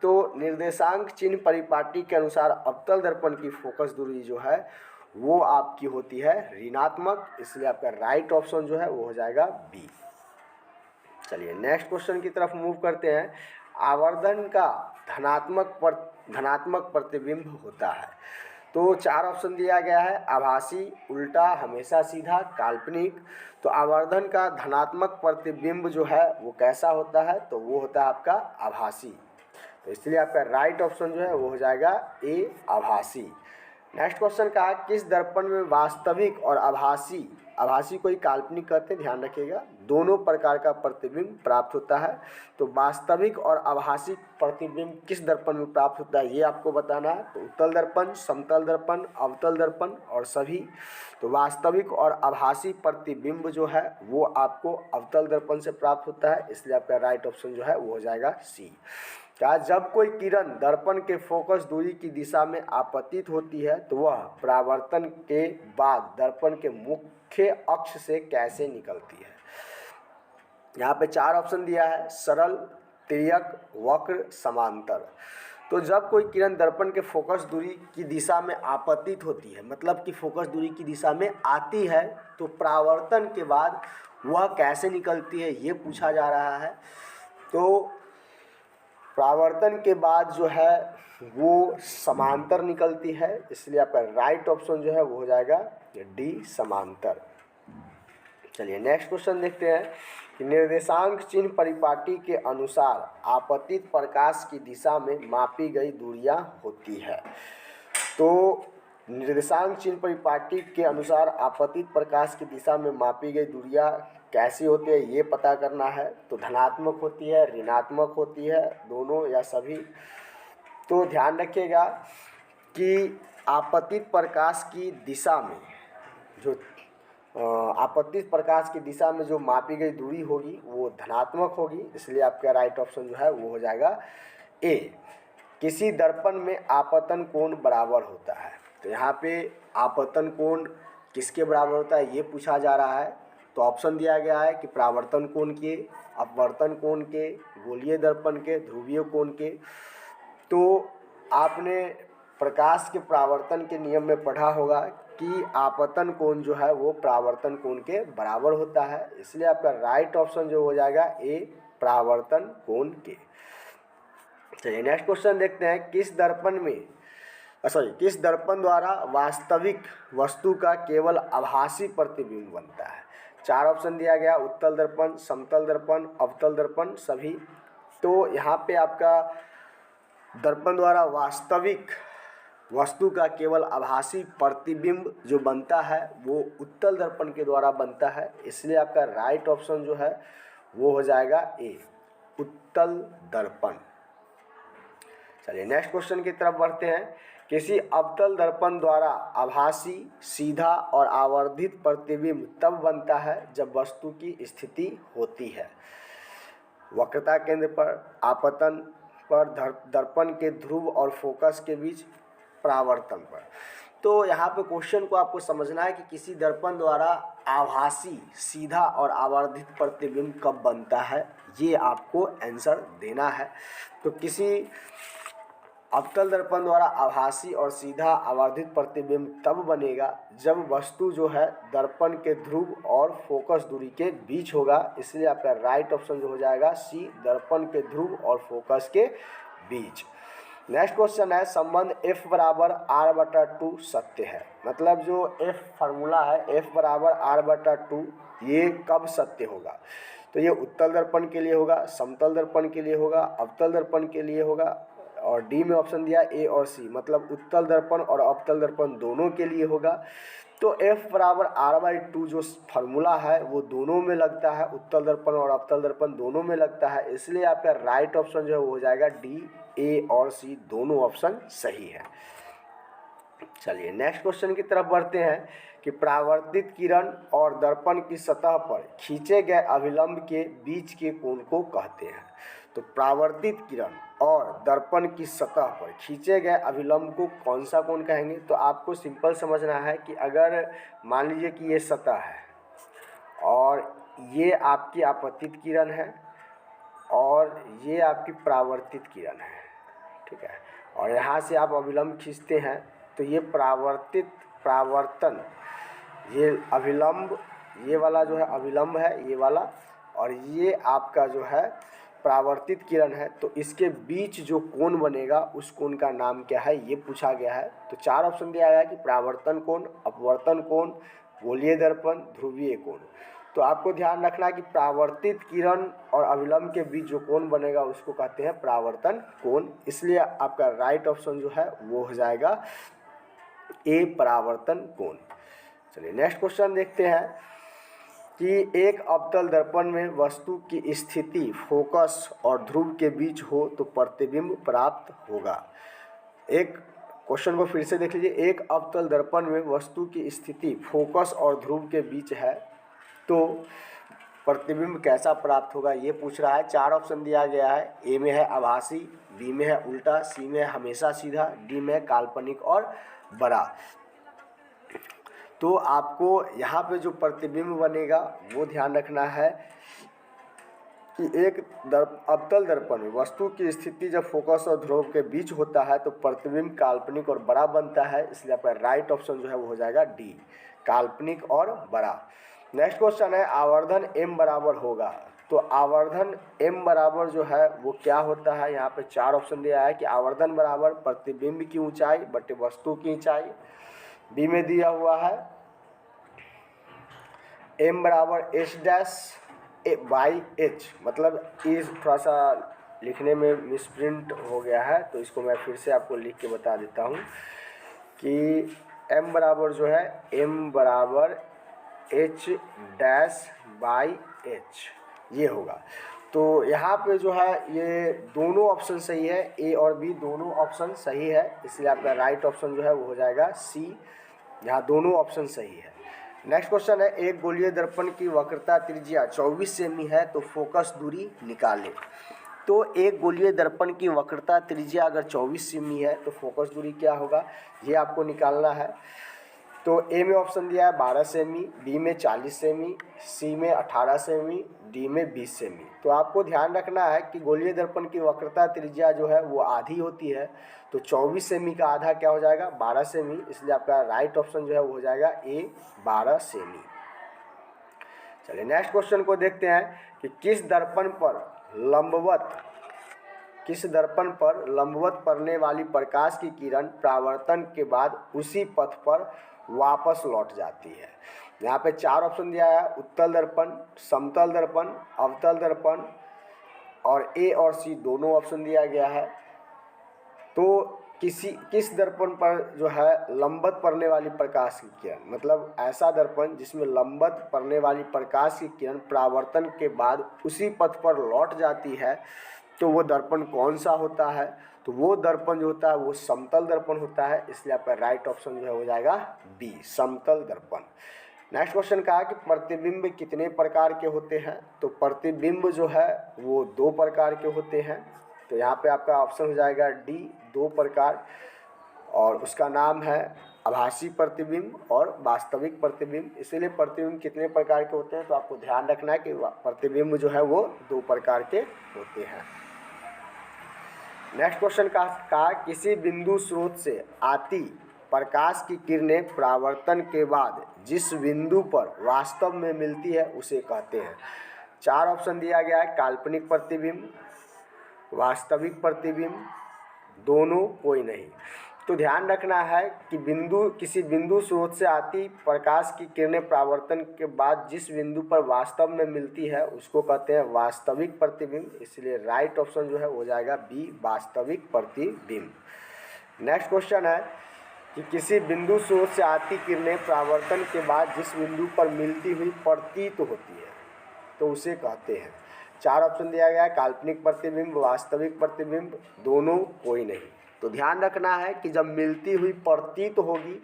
Speaker 1: तो निर्देशांक चिन्ह परिपाटी के अनुसार अवतल दर्पण की फोकस दूरी जो है वो आपकी होती है ऋणात्मक, इसलिए आपका राइट ऑप्शन जो है वो हो जाएगा बी। चलिए नेक्स्ट क्वेश्चन की तरफ मूव करते हैं। आवर्धन का धनात्मक प्रतिबिंब होता है। तो 4 ऑप्शन दिया गया है, आभासी, उल्टा, हमेशा सीधा, काल्पनिक। तो आवर्धन का धनात्मक प्रतिबिंब जो है वो कैसा होता है? तो वो होता है आपका आभासी। तो इसलिए आपका राइट ऑप्शन जो है वो हो जाएगा ए, आभासी। नेक्स्ट क्वेश्चन कहा किस दर्पण में वास्तविक और आभासी को ही काल्पनिक कहते हैं, ध्यान रखिएगा, दोनों प्रकार का प्रतिबिंब प्राप्त होता है। तो वास्तविक और आभासी प्रतिबिंब किस दर्पण में प्राप्त होता है ये आपको बताना है। तो उत्तल दर्पण, समतल दर्पण, अवतल दर्पण और सभी। तो वास्तविक और आभासी प्रतिबिंब जो है वो आपको अवतल दर्पण से प्राप्त होता है, इसलिए आपका राइट ऑप्शन जो है वो हो जाएगा सी। क्या जब कोई किरण दर्पण के फोकस दूरी की दिशा में आपतित होती है तो वह परावर्तन के बाद दर्पण के मुख्य अक्ष से कैसे निकलती है? यहाँ पे 4 ऑप्शन दिया है, सरल, तिर्यक, वक्र, समांतर। तो जब कोई किरण दर्पण के फोकस दूरी की दिशा में आपतित होती है, मतलब कि फोकस दूरी की दिशा में आती है, तो परावर्तन के बाद वह कैसे निकलती है ये पूछा जा रहा है। तो परावर्तन के बाद जो है वो समांतर निकलती है, इसलिए आपका राइट ऑप्शन जो है वो हो जाएगा डी, समांतर। चलिए नेक्स्ट क्वेश्चन देखते हैं कि निर्देशांक चिन्ह परिपाटी के अनुसार आपतित प्रकाश की दिशा में मापी गई दूरियां होती है। तो निर्देशांक चिन्ह परिपाटी के अनुसार आपतित प्रकाश की दिशा में मापी गई दूरियां कैसी होती है ये पता करना है। तो धनात्मक होती है, ऋणात्मक होती है, दोनों या सभी। तो ध्यान रखिएगा कि आपतित प्रकाश की दिशा में जो आपतित प्रकाश की दिशा में जो मापी गई दूरी होगी वो धनात्मक होगी, इसलिए आपका राइट ऑप्शन जो है वो हो जाएगा ए। किसी दर्पण में आपतन कोण बराबर होता है। तो यहाँ पे आपतन कोण किसके बराबर होता है ये पूछा जा रहा है। तो ऑप्शन दिया गया है कि परावर्तन कोण के, अपवर्तन कोण के, गोलीय दर्पण के, ध्रुवीय कोण के। तो आपने प्रकाश के परावर्तन के नियम में पढ़ा होगा कि आपतन कोण जो है वो परावर्तन कोण के बराबर होता है, इसलिए आपका राइट ऑप्शन जो हो जाएगा ए, परावर्तन कोण के। चलिए नेक्स्ट क्वेश्चन देखते हैं, किस दर्पण द्वारा वास्तविक वस्तु का केवल आभासी प्रतिबिंब बनता है। 4 ऑप्शन दिया गया, उत्तल दर्पण, समतल दर्पण, अवतल दर्पण, सभी। तो यहाँ पे आपका दर्पण द्वारा वास्तविक वस्तु का केवल आभासी प्रतिबिंब जो बनता है वो उत्तल दर्पण के द्वारा बनता है, इसलिए आपका राइट ऑप्शन जो है वो हो जाएगा ए, उत्तल दर्पण। चलिए नेक्स्ट क्वेश्चन की तरफ बढ़ते हैं, किसी अवतल दर्पण द्वारा आभासी, सीधा और आवर्धित प्रतिबिंब तब बनता है जब वस्तु की स्थिति होती है वक्रता केंद्र पर, आपतन पर, दर्पण के ध्रुव और फोकस के बीच, परावर्तन पर। तो यहाँ पे क्वेश्चन को आपको समझना है कि किसी दर्पण द्वारा आभासी, सीधा और आवर्धित प्रतिबिंब कब बनता है, ये आपको आंसर देना है। तो किसी अवतल दर्पण द्वारा आभासी और सीधा आवर्धित प्रतिबिंब तब बनेगा जब वस्तु जो है दर्पण के ध्रुव और फोकस दूरी के बीच होगा, इसलिए आपका राइट ऑप्शन जो हो जाएगा सी, दर्पण के ध्रुव और फोकस के बीच। नेक्स्ट क्वेश्चन है, संबंध F बराबर R/2 सत्य है। मतलब जो F फार्मूला है, F बराबर R/2, ये कब सत्य होगा। तो ये उत्तल दर्पण के लिए होगा, समतल दर्पण के लिए होगा, अवतल दर्पण के लिए होगा, और डी में ऑप्शन दिया ए और सी, मतलब उत्तल दर्पण और अवतल दर्पण दोनों के लिए होगा। तो F बराबर R/2 जो फार्मूला है वो दोनों में लगता है, उत्तल दर्पण और अवतल दर्पण दोनों में लगता है, इसलिए आपका राइट ऑप्शन जो है वो हो जाएगा डी, ए और सी दोनों ऑप्शन सही है। चलिए नेक्स्ट क्वेश्चन की तरफ बढ़ते हैं कि परावर्तित किरण और दर्पण की सतह पर खींचे गए अभिलंब के बीच के कोण को कहते हैं। तो परावर्तित किरण और दर्पण की सतह पर खींचे गए अभिलंब को कौन सा कोण कहेंगे। तो आपको सिंपल समझना है कि अगर मान लीजिए कि ये सतह है और ये आपकी आपतित किरण है और ये आपकी परावर्तित किरण है, ठीक है, और यहाँ से आप अभिलंब खींचते हैं, तो ये परावर्तन, ये अभिलंब, ये वाला जो है अभिलंब है ये वाला, और ये आपका जो है परावर्तित किरण है। तो इसके बीच जो कोण बनेगा उस कोण का नाम क्या है, ये पूछा गया है। तो 4 ऑप्शन दिया गया है कि परावर्तन कोण, अपवर्तन कोण, गोलीय दर्पण, ध्रुवीय कोण। तो आपको ध्यान रखना है कि परावर्तित किरण और अभिलंब के बीच जो कोण बनेगा उसको कहते हैं परावर्तन कोण, इसलिए आपका राइट ऑप्शन जो है वो हो जाएगा ए, परावर्तन कोण। चलिए नेक्स्ट क्वेश्चन देखते हैं कि एक अवतल दर्पण में वस्तु की स्थिति फोकस और ध्रुव के बीच हो तो प्रतिबिंब प्राप्त होगा। एक क्वेश्चन को फिर से देख लीजिए, एक अवतल दर्पण में वस्तु की स्थिति फोकस और ध्रुव के बीच है तो प्रतिबिंब कैसा प्राप्त होगा, ये पूछ रहा है। 4 ऑप्शन दिया गया है, ए में है आभासी, बी में है उल्टा, सी में है हमेशा सीधा, डी में है काल्पनिक और बड़ा। तो आपको यहाँ पे जो प्रतिबिंब बनेगा वो ध्यान रखना है कि एक अवतल दर्पण में वस्तु की स्थिति जब फोकस और ध्रुव के बीच होता है तो प्रतिबिंब काल्पनिक और बड़ा बनता है, इसलिए आपका राइट ऑप्शन जो है वो हो जाएगा डी, काल्पनिक और बड़ा। नेक्स्ट क्वेश्चन है, आवर्धन m बराबर होगा। तो आवर्धन m बराबर जो है वो क्या होता है, यहाँ पे 4 ऑप्शन दिया है कि आवर्धन बराबर प्रतिबिंब की ऊंचाई बटे वस्तु की ऊंचाई। बी में दिया हुआ है m बराबर h'/h, मतलब इस थोड़ा सा लिखने में मिसप्रिंट हो गया है, तो इसको मैं फिर से आपको लिख के बता देता हूँ कि m बराबर जो है m बराबर h'/h ये होगा। तो यहाँ पे जो है ये दोनों ऑप्शन सही है, ए और बी दोनों ऑप्शन सही है, इसलिए आपका राइट ऑप्शन जो है वो हो जाएगा सी, यहाँ दोनों ऑप्शन सही है। नेक्स्ट क्वेश्चन है, एक गोलीय दर्पण की वक्रता त्रिज्या 24 सेमी है तो फोकस दूरी निकालें। तो एक गोलीय दर्पण की वक्रता त्रिज्या अगर 24 सेमी है तो फोकस दूरी क्या होगा, ये आपको निकालना है। तो ए में ऑप्शन दिया है 12 सेमी, बी में 40 सेमी, सी में 18 सेमी, डी में 20 सेमी। तो आपको ध्यान रखना है कि गोलीय दर्पण की वक्रता त्रिज्या जो है वो आधी होती है, तो 24 सेमी का आधा क्या हो जाएगा 12 सेमी, इसलिए आपका राइट ऑप्शन जो है वो हो जाएगा ए 12 सेमी। चलिए नेक्स्ट क्वेश्चन को देखते हैं कि किस दर्पण पर लंबवत पड़ने वाली प्रकाश की किरण परावर्तन के बाद उसी पथ पर वापस लौट जाती है। यहाँ पे 4 ऑप्शन दिया है, उत्तल दर्पण, समतल दर्पण, अवतल दर्पण और ए और सी दोनों ऑप्शन दिया गया है। तो किस दर्पण पर जो है लंबवत पड़ने वाली प्रकाश की किरण, मतलब ऐसा दर्पण जिसमें लंबवत पड़ने वाली प्रकाश की किरण परावर्तन के बाद उसी पथ पर लौट जाती है, तो वो दर्पण कौन सा होता है? तो वो दर्पण जो होता है वो समतल दर्पण होता है, इसलिए आपका राइट ऑप्शन जो है हो जाएगा बी समतल दर्पण। नेक्स्ट क्वेश्चन कहा कि प्रतिबिंब कितने प्रकार के होते हैं? तो प्रतिबिंब जो है वो 2 प्रकार के होते हैं, तो यहाँ पे आपका ऑप्शन हो जाएगा डी 2 प्रकार, और उसका नाम है आभासी प्रतिबिंब और वास्तविक प्रतिबिंब। इसीलिए प्रतिबिंब कितने प्रकार के होते हैं तो आपको ध्यान रखना है कि प्रतिबिंब जो है वो 2 प्रकार के होते हैं। नेक्स्ट क्वेश्चन का किसी बिंदु स्रोत से आती प्रकाश की किरणें परावर्तन के बाद जिस बिंदु पर वास्तव में मिलती है उसे कहते हैं। 4 ऑप्शन दिया गया है, काल्पनिक प्रतिबिंब, वास्तविक प्रतिबिंब, दोनों, कोई नहीं। तो ध्यान रखना है कि किसी बिंदु स्रोत से आती प्रकाश की किरणें परावर्तन के बाद जिस बिंदु पर वास्तव में मिलती है उसको कहते हैं वास्तविक प्रतिबिंब, इसलिए राइट ऑप्शन जो है हो जाएगा बी वास्तविक प्रतिबिंब। नेक्स्ट क्वेश्चन है कि किसी बिंदु स्रोत से आती किरणें परावर्तन के बाद जिस बिंदु पर मिलती हुई प्रतीत होती है तो उसे कहते हैं। 4 ऑप्शन दिया गया है, काल्पनिक प्रतिबिंब, वास्तविक प्रतिबिंब, दोनों, कोई नहीं। तो ध्यान रखना है कि जब मिलती हुई प्रतीत होगी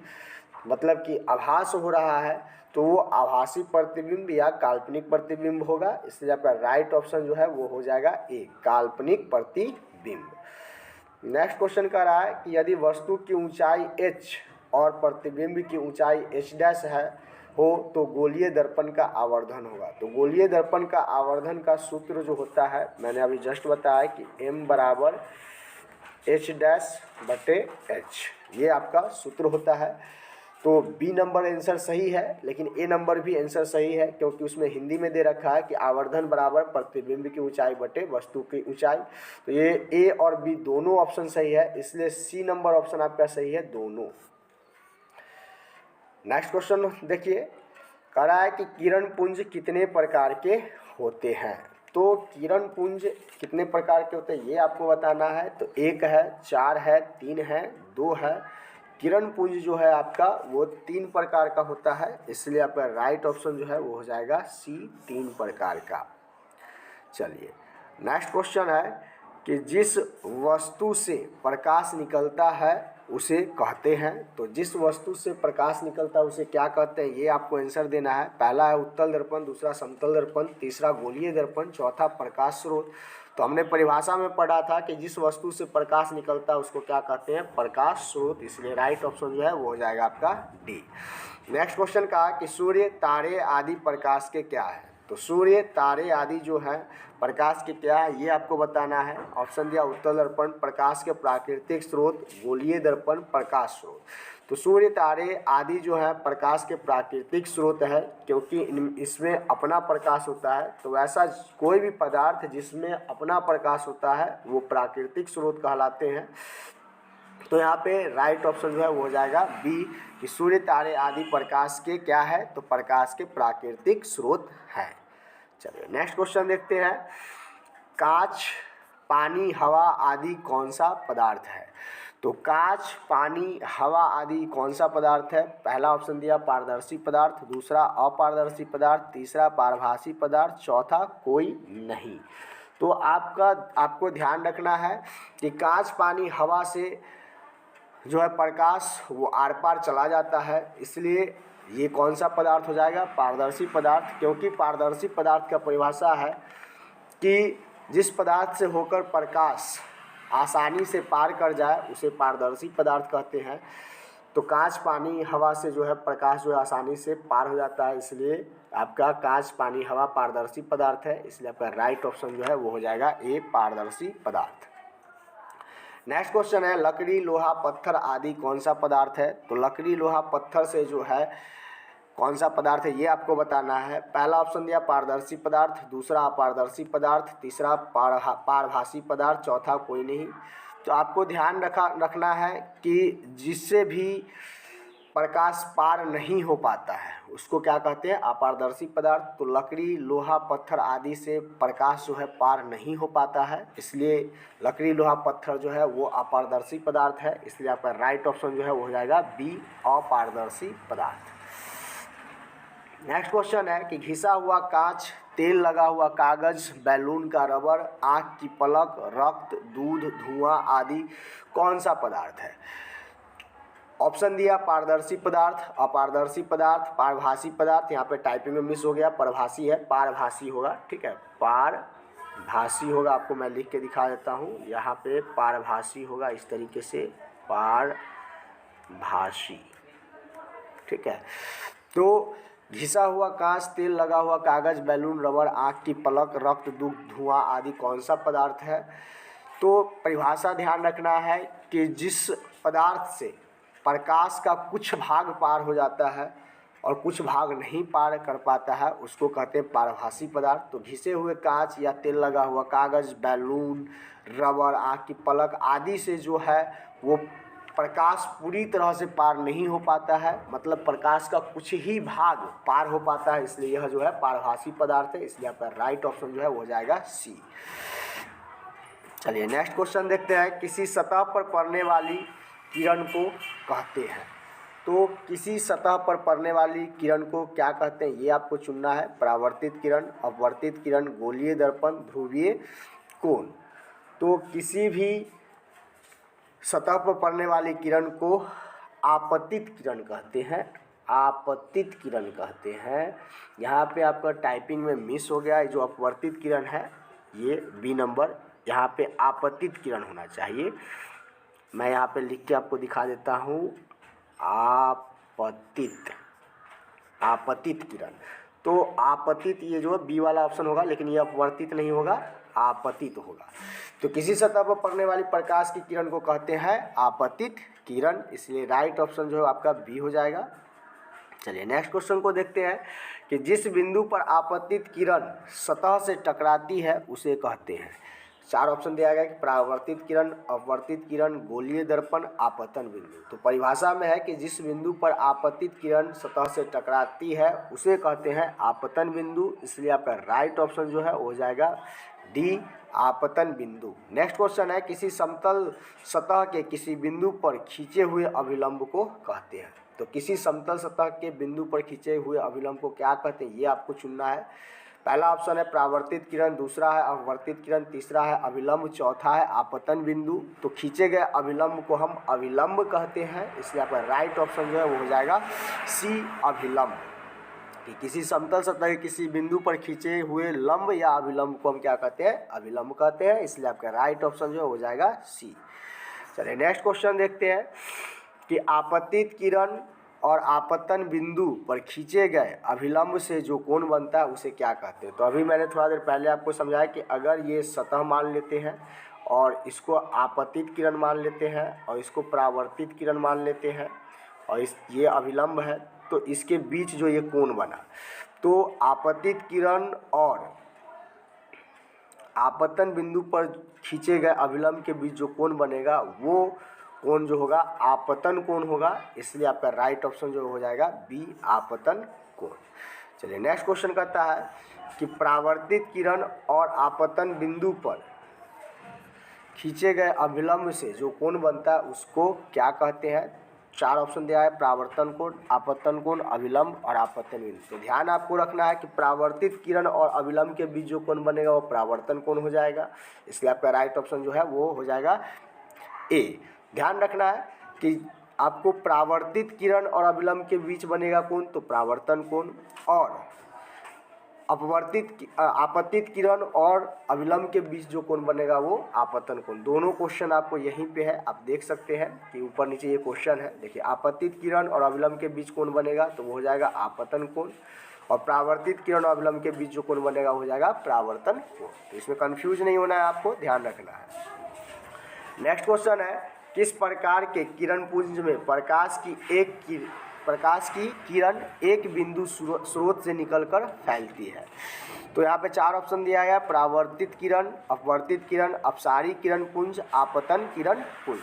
Speaker 1: मतलब कि आभास हो रहा है तो वो आभासी प्रतिबिंब या काल्पनिक प्रतिबिंब होगा, इसलिए आपका राइट ऑप्शन जो है वो हो जाएगा ए काल्पनिक प्रतिबिंब। नेक्स्ट क्वेश्चन कह रहा है कि यदि वस्तु की ऊंचाई h और प्रतिबिंब की ऊंचाई h' है हो तो गोलीय दर्पण का आवर्धन होगा। तो गोलीय दर्पण का आवर्धन का सूत्र जो होता है मैंने अभी जस्ट बताया कि m बराबर h'/h, ये आपका सूत्र होता है। तो बी नंबर आंसर सही है, लेकिन ए नंबर भी आंसर सही है क्योंकि उसमें हिंदी में दे रखा है कि आवर्धन बराबर प्रतिबिंब की ऊंचाई बटे वस्तु की ऊंचाई। तो ये ए और बी दोनों ऑप्शन सही है, इसलिए सी नंबर ऑप्शन आपका सही है दोनों। नेक्स्ट क्वेश्चन देखिए, कह रहा है कि किरण पुंज कितने प्रकार के होते हैं। तो किरण पुंज कितने प्रकार के होते हैं ये आपको बताना है। तो 1 है, 4 है, 3 है, 2 है। किरण पुंज जो है आपका वो 3 प्रकार का होता है, इसलिए आपका राइट ऑप्शन जो है वो हो जाएगा सी 3 प्रकार का। चलिए नेक्स्ट क्वेश्चन है कि जिस वस्तु से प्रकाश निकलता है उसे कहते हैं। तो जिस वस्तु से प्रकाश निकलता है उसे क्या कहते हैं ये आपको आंसर देना है। पहला है उत्तल दर्पण, दूसरा समतल दर्पण, तीसरा गोलीय दर्पण, चौथा प्रकाश स्रोत। तो हमने परिभाषा में पढ़ा था कि जिस वस्तु से प्रकाश निकलता है उसको क्या कहते हैं प्रकाश स्रोत, इसलिए राइट ऑप्शन जो है वो हो जाएगा आपका डी। नेक्स्ट क्वेश्चन कहा कि सूर्य, तारे आदि प्रकाश के क्या है। तो सूर्य, तारे आदि जो है प्रकाश के क्या है ये आपको बताना है। ऑप्शन दिया उत्तल दर्पण, प्रकाश के प्राकृतिक स्रोत, गोलीय दर्पण, प्रकाश स्रोत। तो सूर्य, तारे आदि जो है प्रकाश के प्राकृतिक स्रोत है क्योंकि इसमें अपना प्रकाश होता है। तो ऐसा कोई भी पदार्थ जिसमें अपना प्रकाश होता है वो प्राकृतिक स्रोत कहलाते हैं। तो यहाँ पे राइट ऑप्शन जो है वो हो जाएगा बी कि सूर्य, तारे आदि प्रकाश के क्या है तो प्रकाश के प्राकृतिक स्रोत है। चलिए नेक्स्ट क्वेश्चन देखते हैं, कांच, पानी, हवा आदि कौन सा पदार्थ है। तो कांच, पानी, हवा आदि कौन सा पदार्थ है। पहला ऑप्शन दिया पारदर्शी पदार्थ, दूसरा अपारदर्शी पदार्थ, तीसरा पारभासी पदार्थ, चौथा कोई नहीं। तो आपको ध्यान रखना है कि कांच, पानी, हवा से जो है प्रकाश वो आर पार चला जाता है, इसलिए ये कौन सा पदार्थ हो जाएगा पारदर्शी पदार्थ। क्योंकि पारदर्शी पदार्थ का परिभाषा है कि जिस पदार्थ से होकर प्रकाश आसानी से पार कर जाए उसे पारदर्शी पदार्थ कहते हैं। तो कांच पानी हवा से जो है प्रकाश जो है आसानी से पार हो जाता है, इसलिए आपका कांच पानी हवा पारदर्शी पदार्थ है, इसलिए आपका राइट ऑप्शन जो है वो हो जाएगा ए, पारदर्शी पदार्थ। नेक्स्ट क्वेश्चन है लकड़ी लोहा पत्थर आदि कौन सा पदार्थ है। तो लकड़ी लोहा पत्थर से जो है कौन सा पदार्थ है ये आपको बताना है। पहला ऑप्शन दिया पारदर्शी पदार्थ, दूसरा अपारदर्शी पदार्थ, तीसरा पारभासी पदार्थ, चौथा कोई नहीं। तो आपको ध्यान रखना है कि जिससे भी प्रकाश पार नहीं हो पाता है उसको क्या कहते हैं, अपारदर्शी पदार्थ। तो लकड़ी लोहा पत्थर आदि से प्रकाश जो है पार नहीं हो पाता है, इसलिए लकड़ी लोहा पत्थर जो है वो अपारदर्शी पदार्थ है, इसलिए आपका राइट ऑप्शन जो है वो हो जाएगा बी, अपारदर्शी पदार्थ। नेक्स्ट क्वेश्चन है कि घिसा हुआ कांच, तेल लगा हुआ कागज, बैलून का रबर, आँख की पलक, रक्त, दूध, धुआं आदि कौन सा पदार्थ है। ऑप्शन दिया पारदर्शी पदार्थ, अपारदर्शी पदार्थ, पारभासी पदार्थ। यहाँ पे टाइपिंग में मिस हो गया, परभासी है, पारभासी होगा, ठीक है, पारभासी होगा। आपको मैं लिख के दिखा देता हूँ, यहाँ पे पारभासी होगा इस तरीके से, पारभासी, ठीक है। तो घिसा हुआ कांच, तेल लगा हुआ कागज, बैलून, रबर, आँख की पलक, रक्त, दूध, धुआं आदि कौन सा पदार्थ है। तो परिभाषा ध्यान रखना है कि जिस पदार्थ से प्रकाश का कुछ भाग पार हो जाता है और कुछ भाग नहीं पार कर पाता है उसको कहते हैं पारभासी पदार्थ। तो घिसे हुए कांच या तेल लगा हुआ कागज, बैलून, रबर, आँख की पलक आदि से जो है वो प्रकाश पूरी तरह से पार नहीं हो पाता है, मतलब प्रकाश का कुछ ही भाग पार हो पाता है, इसलिए यह जो है पारभासी पदार्थ है, इसलिए आपका राइट ऑप्शन जो है वो हो जाएगा सी। चलिए नेक्स्ट क्वेश्चन देखते हैं। किसी सतह पर पड़ने वाली किरण को कहते हैं। तो किसी सतह पर पड़ने वाली किरण को क्या कहते हैं ये आपको चुनना है। परावर्तित किरण, अपवर्तित किरण, गोलीय दर्पण, ध्रुवीय कोण। तो किसी भी सतह पर पड़ने वाली किरण को आपतित किरण कहते हैं, आपतित किरण कहते हैं। यहाँ पे आपका टाइपिंग में मिस हो गया है, जो अपवर्तित किरण है ये बी नंबर, यहाँ पे आपतित किरण होना चाहिए। मैं यहाँ पे लिख के आपको दिखा देता हूँ, आपतित किरण। तो आपतित ये जो बी वाला ऑप्शन होगा, लेकिन ये अपवर्तित नहीं होगा, आपतित होगा। तो किसी सतह पर पड़ने वाली प्रकाश की किरण को कहते हैं आपतित किरण, इसलिए राइट ऑप्शन जो है आपका बी हो जाएगा। चलिए नेक्स्ट क्वेश्चन को देखते हैं कि जिस बिंदु पर आपतित किरण सतह से टकराती है उसे कहते हैं। चार ऑप्शन दिया गया कि परावर्तित किरण, अपवर्तित किरण, गोलीय दर्पण, आपतन बिंदु। तो परिभाषा में है कि जिस बिंदु पर आपतित किरण सतह से टकराती है उसे कहते हैं आपतन बिंदु, इसलिए आपका राइट ऑप्शन जो है वो हो जाएगा डी, आपतन बिंदु। नेक्स्ट क्वेश्चन है किसी समतल सतह के किसी बिंदु पर खींचे हुए अभिलंब को कहते हैं। तो किसी समतल सतह के बिंदु पर खींचे हुए अभिलंब को क्या कहते हैं ये आपको चुनना है। पहला ऑप्शन है परावर्तित किरण, दूसरा है अपवर्तित किरण, तीसरा है अभिलंब, चौथा है आपतन बिंदु। तो खींचे गए अभिलंब को हम अभिलंब कहते हैं, इसलिए आपका राइट ऑप्शन जो है वो हो जाएगा सी, अभिलंब। कि किसी समतल सतह के किसी बिंदु पर खींचे हुए लंब या अभिलंब को हम क्या कहते हैं, अभिलंब कहते हैं, इसलिए आपका राइट ऑप्शन जो हो जाएगा सी। चलिए नेक्स्ट क्वेश्चन देखते हैं कि आपतित किरण और आपतन बिंदु पर खींचे गए अभिलंब से जो कोण बनता है उसे क्या कहते हैं। तो अभी मैंने थोड़ा देर पहले आपको समझाया कि अगर ये सतह मान लेते हैं और इसको आपतित किरण मान लेते हैं और इसको परावर्तित किरण मान लेते हैं और ये अभिलंब है, तो इसके बीच जो ये कोण बना, तो आपतित किरण और आपतन बिंदु पर खींचे गए अभिलंब के बीच जो कोण बनेगा वो कोण जो होगा आपतन कोण होगा, इसलिए आपका राइट ऑप्शन जो हो जाएगा बी, आपतन कोण। चलिए नेक्स्ट क्वेश्चन कहता है कि परावर्तित किरण और आपतन बिंदु पर खींचे गए अभिलंब से जो कोण बनता है उसको क्या कहते हैं। चार ऑप्शन दिया है, परावर्तन कोण, आपतन कोण, अभिलंब और आपतन बिंदु। तो ध्यान आपको रखना है कि परावर्तित किरण और अभिलंब के बीच जो कोण बनेगा वो परावर्तन कोण हो जाएगा, इसलिए आपका राइट ऑप्शन जो है वो हो जाएगा ए। ध्यान रखना है कि आपको परावर्तित किरण और अभिलंब के बीच बनेगा कोण तो परावर्तन कोण, और आपतित किरण और अविलंब के बीच जो कोण बनेगा वो आपतन कोण। दोनों क्वेश्चन आपको यहीं पे है, आप देख सकते हैं कि ऊपर नीचे ये क्वेश्चन है। देखिए, आपतित किरण और अविलंब के बीच कोण बनेगा तो वो हो जाएगा आपतन कोण, और परावर्तित किरण और अविलंब के बीच जो कोण बनेगा वो हो जाएगा परावर्तन कोण। तो इसमें कंफ्यूज नहीं होना है, आपको ध्यान रखना है। नेक्स्ट क्वेश्चन है, किस प्रकार के किरण पुंज में प्रकाश की किरण एक बिंदु स्रोत से निकलकर फैलती है? तो यहाँ पे 4 ऑप्शन दिया गया, परावर्तित किरण, अपवर्तित किरण, अपसारी किरण पुंज, आपतन किरण पुंज।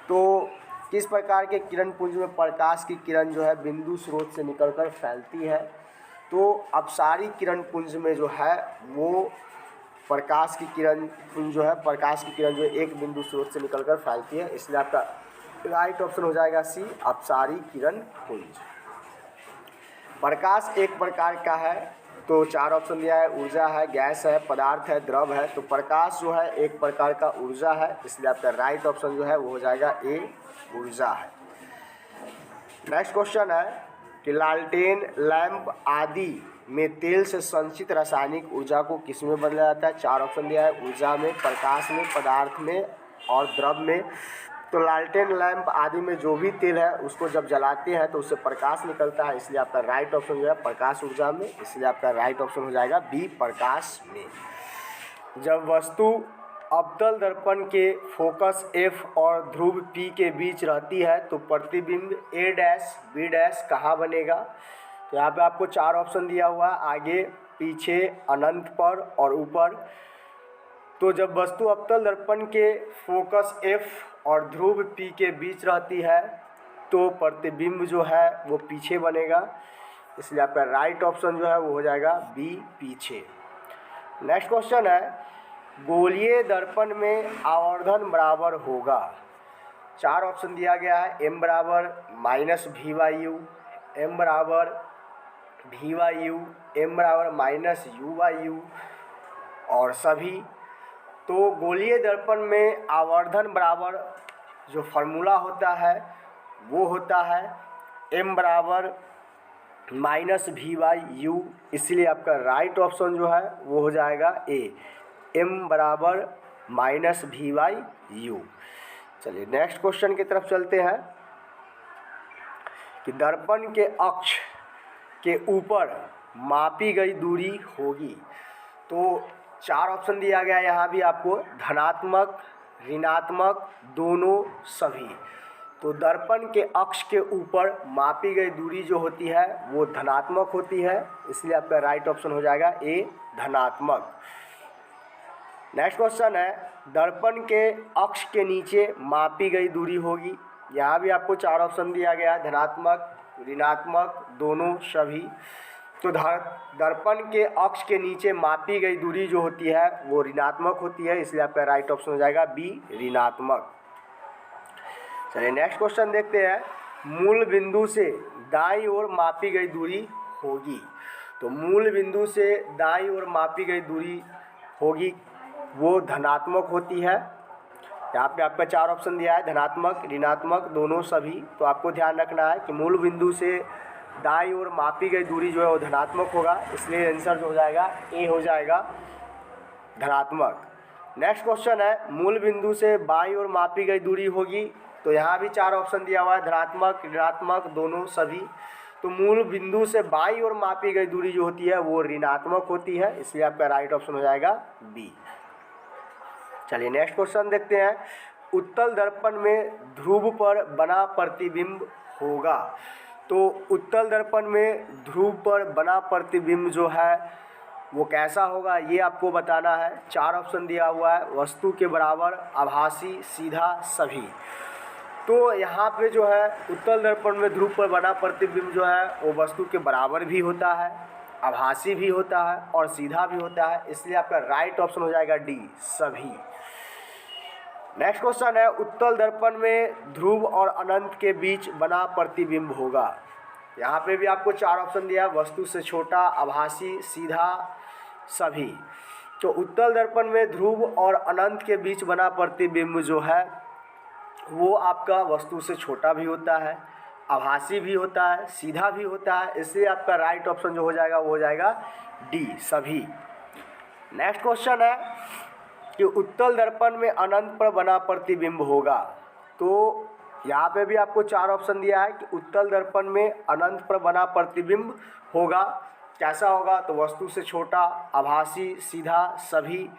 Speaker 1: तो किस प्रकार के किरण पुंज में प्रकाश की किरण जो है बिंदु स्रोत से निकलकर फैलती है? तो अपसारी किरण पुंज में जो है वो प्रकाश की किरण पुंज जो है एक बिंदु स्रोत से निकलकर फैलती है, इसलिए आपका राइट ऑप्शन हो जाएगा सी, अपसारी किरण पुंज। प्रकाश एक प्रकार का है, तो 4 ऑप्शन दिया है, ऊर्जा है, गैस है, पदार्थ है, द्रव है। तो प्रकाश जो है एक प्रकार का ऊर्जा है, इसलिए आपका राइट ऑप्शन जो है वो हो जाएगा ए, ऊर्जा है। नेक्स्ट क्वेश्चन है कि लालटेन, लैंप आदि में तेल से संचित रासायनिक ऊर्जा को किस में बदला जाता है? 4 ऑप्शन दिया है, ऊर्जा में, प्रकाश में, पदार्थ में और द्रव में। तो लालटेन, लैंप आदि में जो भी तेल है उसको जब जलाते हैं तो उससे प्रकाश निकलता है, इसलिए आपका राइट ऑप्शन जो है प्रकाश ऊर्जा में, इसलिए आपका राइट ऑप्शन हो जाएगा बी, प्रकाश में। जब वस्तु अवतल दर्पण के फोकस F और ध्रुव P के बीच रहती है तो प्रतिबिंब A डैश B डैश कहाँ बनेगा? तो यहाँ पे आपको 4 ऑप्शन दिया हुआ है, आगे, पीछे, अनंत पर और ऊपर। तो जब वस्तु अवतल दर्पण के फोकस F और ध्रुव P के बीच रहती है तो प्रतिबिंब जो है वो पीछे बनेगा, इसलिए आपका राइट ऑप्शन जो है वो हो जाएगा बी, पीछे। नेक्स्ट क्वेश्चन है, गोलीय दर्पण में आवर्धन बराबर होगा? 4 ऑप्शन दिया गया है, m बराबर minus v by u, m बराबर वी बाई यू, m बराबर माइनस यू बाई यू और सभी। तो गोलीय दर्पण में आवर्धन बराबर जो फार्मूला होता है वो होता है m बराबर माइनस वी बाई यू, इसलिए आपका राइट ऑप्शन जो है वो हो जाएगा ए, m बराबर माइनस वी बाई यू। चलिए नेक्स्ट क्वेश्चन की तरफ चलते हैं कि दर्पण के अक्ष के ऊपर मापी गई दूरी होगी। तो 4 ऑप्शन दिया गया है यहाँ भी आपको, धनात्मक, ऋणात्मक, दोनों, सभी। तो दर्पण के अक्ष के ऊपर मापी गई दूरी जो होती है वो धनात्मक होती है, इसलिए आपका राइट ऑप्शन हो जाएगा ए, धनात्मक। नेक्स्ट क्वेश्चन है, दर्पण के अक्ष के नीचे मापी गई दूरी होगी। यहाँ भी आपको 4 ऑप्शन दिया गया है, धनात्मक, ऋणात्मक, दोनों, सभी। तो दर्पण के अक्ष के नीचे मापी गई दूरी जो होती है वो ऋणात्मक होती है, इसलिए आपका राइट ऑप्शन हो जाएगा बी, ऋणात्मक। चलिए नेक्स्ट क्वेश्चन देखते हैं, मूल बिंदु से दाईं ओर मापी गई दूरी होगी। तो मूल बिंदु से दाईं ओर मापी गई दूरी होगी वो धनात्मक होती है। यहाँ पे आपका 4 ऑप्शन दिया है, धनात्मक, ऋणात्मक, दोनों, सभी। तो आपको ध्यान रखना है कि मूल बिंदु से दाईं ओर मापी गई दूरी जो है वो धनात्मक होगा, इसलिए आंसर जो हो जाएगा ए हो जाएगा, धनात्मक। नेक्स्ट क्वेश्चन है, मूल बिंदु से बाईं ओर मापी गई दूरी होगी। तो यहाँ भी 4 ऑप्शन दिया हुआ है, धनात्मक, ऋणात्मक, दोनों, सभी। तो मूल बिंदु से बाईं ओर मापी गई दूरी जो होती है वो ऋणात्मक होती है, इसलिए आपका राइट ऑप्शन हो जाएगा बी। चलिए नेक्स्ट क्वेश्चन देखते हैं, उत्तल दर्पण में ध्रुव पर बना प्रतिबिंब होगा। तो उत्तल दर्पण में ध्रुव पर बना प्रतिबिंब जो है वो कैसा होगा ये आपको बताना है। 4 ऑप्शन दिया हुआ है, वस्तु के बराबर, आभासी, सीधा, सभी। तो यहाँ पे जो है उत्तल दर्पण में ध्रुव पर बना प्रतिबिंब जो है वो वस्तु के बराबर भी होता है, आभासी भी होता है और सीधा भी होता है, इसलिए आपका राइट ऑप्शन हो जाएगा डी, सभी। नेक्स्ट क्वेश्चन है, उत्तल दर्पण में ध्रुव और अनंत के बीच बना प्रतिबिंब होगा। यहाँ पे भी आपको 4 ऑप्शन दिया, वस्तु से छोटा, आभासी, सीधा, सभी। तो उत्तल दर्पण में ध्रुव और अनंत के बीच बना प्रतिबिंब जो है वो आपका वस्तु से छोटा भी होता है, आभासी भी होता है, सीधा भी होता है, इसलिए आपका राइट ऑप्शन जो हो जाएगा वो हो जाएगा डी, सभी। नेक्स्ट क्वेश्चन है कि उत्तल दर्पण में अनंत पर बना प्रतिबिंब होगा। तो यहाँ पे भी आपको 4 ऑप्शन दिया है कि उत्तल दर्पण में अनंत पर बना प्रतिबिंब होगा, कैसा होगा, तो वस्तु से छोटा, आभासी, सीधा, सभी।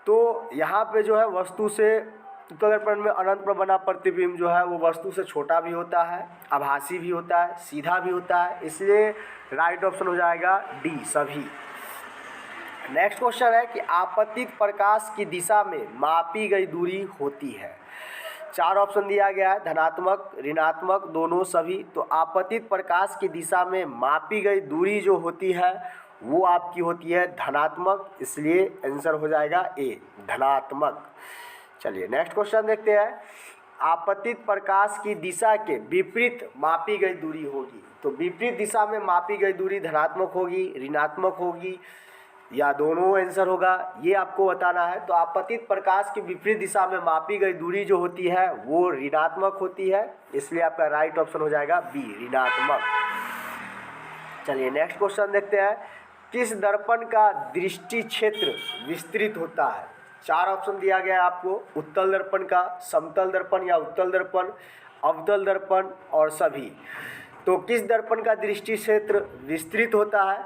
Speaker 1: तो यहाँ पे जो है वस्तु से उत्तल दर्पण में अनंत पर बना प्रतिबिंब जो है वो वस्तु से छोटा भी होता है, आभासी भी होता है, सीधा भी होता है, इसलिए राइट ऑप्शन हो जाएगा डी, सभी। नेक्स्ट क्वेश्चन है कि आपतित प्रकाश की दिशा में मापी गई दूरी होती है। 4 ऑप्शन दिया गया है, धनात्मक, ऋणात्मक, दोनों, सभी। तो आपतित प्रकाश की दिशा में मापी गई दूरी जो होती है वो आपकी होती है धनात्मक, इसलिए आंसर हो जाएगा ए, धनात्मक। चलिए नेक्स्ट क्वेश्चन देखते हैं। आपतित प्रकाश की दिशा के विपरीत मापी गई दूरी होगी। तो विपरीत दिशा में मापी गई दूरी धनात्मक होगी, ऋणात्मक होगी, या दोनों आंसर होगा, ये आपको बताना है। तो आपतित प्रकाश की विपरीत दिशा में मापी गई दूरी जो होती है वो ऋणात्मक होती है, इसलिए आपका राइट ऑप्शन हो जाएगा बी, ऋणात्मक। चलिए नेक्स्ट क्वेश्चन देखते हैं। किस दर्पण का दृष्टि क्षेत्र विस्तृत होता है? 4 ऑप्शन दिया गया है आपको, उत्तल दर्पण का, समतल दर्पण या उत्तल दर्पण, अवतल दर्पण और सभी। तो किस दर्पण का दृष्टि क्षेत्र विस्तृत होता है?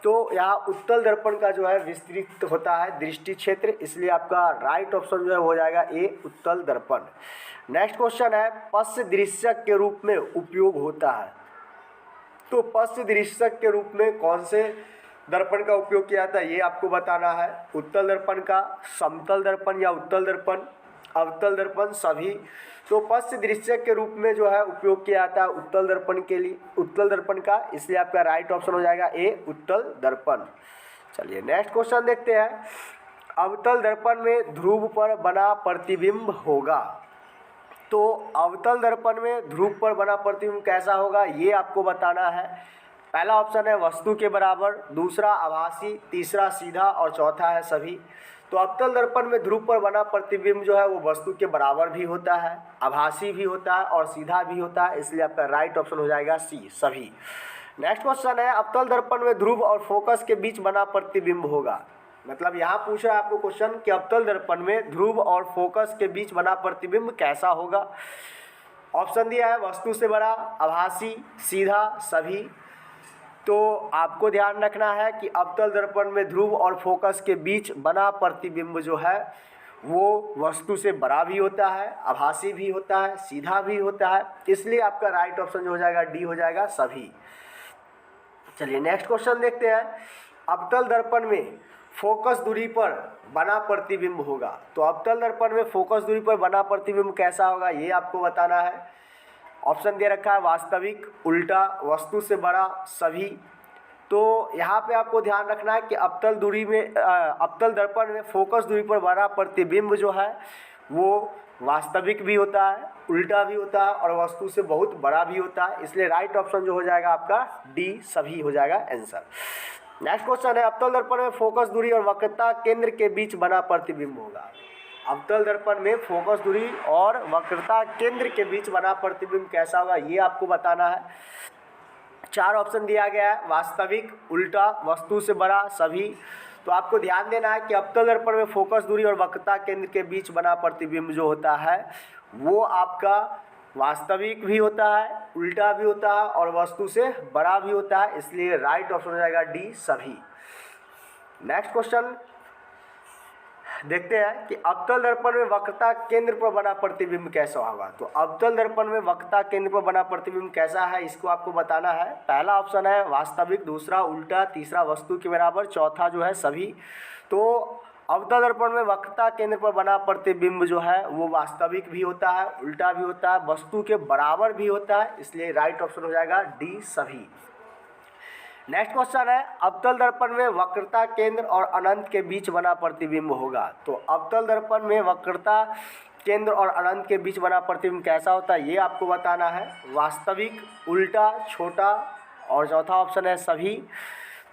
Speaker 1: तो यहाँ उत्तल दर्पण का जो है विस्तृत होता है दृष्टि क्षेत्र, इसलिए आपका राइट ऑप्शन जो है हो जाएगा ए, उत्तल दर्पण। नेक्स्ट क्वेश्चन है, पश्च दृश्यक के रूप में उपयोग होता है। तो पश्च दृश्यक के रूप में कौन से दर्पण का उपयोग किया जाता है ये आपको बताना है। उत्तल दर्पण का, समतल दर्पण या उत्तल दर्पण, अवतल दर्पण, सभी। तो पश्च दृश्यक के रूप में जो है उपयोग किया जाता है उत्तल दर्पण के लिए, उत्तल दर्पण का, इसलिए आपका राइट ऑप्शन हो जाएगा ए, उत्तल दर्पण। चलिए नेक्स्ट क्वेश्चन देखते हैं। अवतल दर्पण में ध्रुव पर बना प्रतिबिंब होगा। तो अवतल दर्पण में ध्रुव पर बना प्रतिबिंब कैसा होगा ये आपको बताना है। पहला ऑप्शन है वस्तु के बराबर, दूसरा आभासी, तीसरा सीधा और चौथा है सभी। तो अवतल दर्पण में ध्रुव पर बना प्रतिबिंब जो है वो वस्तु के बराबर भी होता है, आभासी भी होता है और सीधा भी होता है, इसलिए आपका राइट ऑप्शन हो जाएगा सी, सभी। नेक्स्ट क्वेश्चन है, अवतल दर्पण में ध्रुव और फोकस के बीच बना प्रतिबिंब होगा। मतलब यहाँ पूछ रहा है आपको क्वेश्चन कि अवतल दर्पण में ध्रुव और फोकस के बीच बना प्रतिबिंब कैसा होगा। ऑप्शन दिया है वस्तु से बड़ा, आभासी, सीधा, सभी। तो आपको ध्यान रखना है कि अवतल दर्पण में ध्रुव और फोकस के बीच बना प्रतिबिंब जो है वो वस्तु से बड़ा भी होता है, आभासी भी होता है, सीधा भी होता है, इसलिए आपका राइट ऑप्शन जो हो जाएगा डी हो जाएगा, सभी। चलिए नेक्स्ट क्वेश्चन देखते हैं। अवतल दर्पण में फोकस दूरी पर बना प्रतिबिंब होगा। तो अवतल दर्पण में फोकस दूरी पर बना प्रतिबिंब कैसा होगा ये आपको बताना है। ऑप्शन दे रखा है वास्तविक, उल्टा, वस्तु से बड़ा, सभी। तो यहाँ पे आपको ध्यान रखना है कि अवतल दूरी में अवतल दर्पण में फोकस दूरी पर बना प्रतिबिंब जो है वो वास्तविक भी होता है, उल्टा भी होता है और वस्तु से बहुत बड़ा भी होता है, इसलिए राइट ऑप्शन जो हो जाएगा आपका डी, सभी हो जाएगा आंसर। नेक्स्ट क्वेश्चन है, अवतल दर्पण में फोकस दूरी और वक्रता केंद्र के बीच बना प्रतिबिंब होगा। अवतल दर्पण में फोकस दूरी और वक्रता केंद्र के बीच बना प्रतिबिंब कैसा होगा ये आपको बताना है। 4 ऑप्शन दिया गया है, वास्तविक, उल्टा, वस्तु से बड़ा, सभी। तो आपको ध्यान देना है कि अवतल दर्पण में फोकस दूरी और वक्रता केंद्र के बीच बना प्रतिबिंब जो होता है वो आपका वास्तविक भी होता है, उल्टा भी होता है और वस्तु से बड़ा भी होता है, इसलिए राइट ऑप्शन हो जाएगा डी, सभी। नेक्स्ट क्वेश्चन देखते हैं कि अवतल दर्पण में वक्रता केंद्र पर बना प्रतिबिंब कैसा होगा। तो अवतल दर्पण में वक्रता केंद्र पर बना प्रतिबिंब कैसा है इसको आपको बताना है। पहला ऑप्शन है वास्तविक, दूसरा उल्टा, तीसरा वस्तु के बराबर, चौथा जो है सभी। तो अवतल दर्पण में वक्रता केंद्र पर बना प्रतिबिंब जो है वो वास्तविक भी होता है, उल्टा भी होता है, वस्तु के बराबर भी होता है, इसलिए राइट ऑप्शन हो जाएगा डी, सभी। नेक्स्ट क्वेश्चन है, अवतल दर्पण में वक्रता केंद्र और अनंत के बीच बना प्रतिबिंब होगा। तो अवतल दर्पण में वक्रता केंद्र और अनंत के बीच बना प्रतिबिंब कैसा होता है ये आपको बताना है। वास्तविक, उल्टा, छोटा और चौथा ऑप्शन है सभी।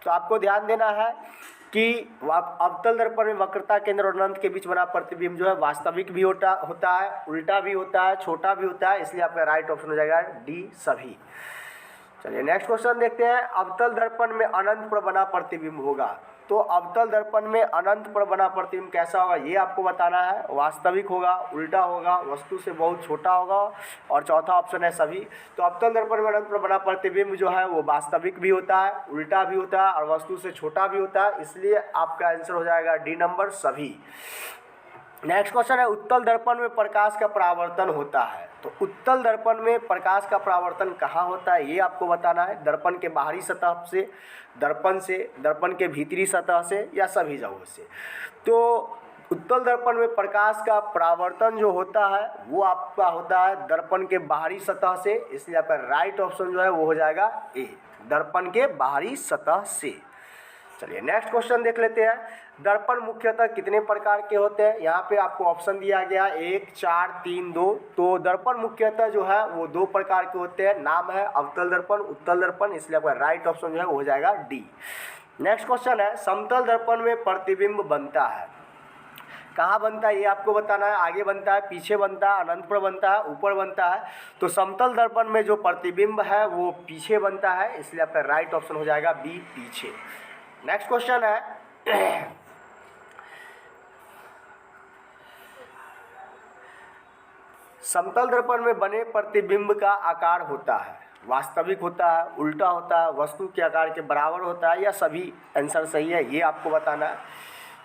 Speaker 1: तो आपको ध्यान देना है कि अवतल दर्पण में वक्रता केंद्र और अनंत के बीच बना प्रतिबिंब जो है वास्तविक भी होता है, उल्टा भी होता है, छोटा भी होता है, इसलिए आपका राइट ऑप्शन हो जाएगा डी सभी। चलिए नेक्स्ट क्वेश्चन देखते हैं। अवतल दर्पण में अनंत पर बना प्रतिबिंब होगा, तो अवतल दर्पण में अनंत पर बना प्रतिबिंब कैसा होगा ये आपको बताना है। वास्तविक होगा, उल्टा होगा, वस्तु से बहुत छोटा होगा, और चौथा ऑप्शन है सभी। तो अवतल दर्पण में अनंत पर बना प्रतिबिंब जो है वो वास्तविक भी होता है, उल्टा भी होता है, और वस्तु से छोटा भी होता है, इसलिए आपका आंसर हो जाएगा डी नंबर सभी। नेक्स्ट क्वेश्चन है, उत्तल दर्पण में प्रकाश का परावर्तन होता है, तो उत्तल दर्पण में प्रकाश का परावर्तन कहाँ होता है ये आपको बताना है। दर्पण के बाहरी सतह से, दर्पण के भीतरी सतह से, या सभी जगहों से। तो उत्तल दर्पण में प्रकाश का परावर्तन जो होता है वो आपका होता है दर्पण के बाहरी सतह से, इसलिए आपका राइट ऑप्शन जो है वो हो जाएगा ए, दर्पण के बाहरी सतह से। चलिए नेक्स्ट क्वेश्चन देख लेते हैं। दर्पण मुख्यतः कितने प्रकार के होते हैं, यहाँ पे आपको ऑप्शन दिया गया 1, 4, 3, 2। तो दर्पण मुख्यतः जो है वो 2 प्रकार के होते हैं, नाम है अवतल दर्पण, उत्तल दर्पण, इसलिए आपका राइट ऑप्शन जो है वो हो जाएगा डी। नेक्स्ट क्वेश्चन है, समतल दर्पण में प्रतिबिंब बनता है, कहाँ बनता है ये आपको बताना है। आगे बनता है, पीछे बनता है, अनंत पर बनता है, ऊपर बनता है। तो समतल दर्पण में जो प्रतिबिंब है वो पीछे बनता है, इसलिए आपका राइट ऑप्शन हो जाएगा बी, पीछे। नेक्स्ट क्वेश्चन है, समतल दर्पण में बने प्रतिबिंब का आकार होता है, वास्तविक होता है, उल्टा होता है, वस्तु के आकार के बराबर होता है, या सभी। आंसर सही है, ये आपको बताना है।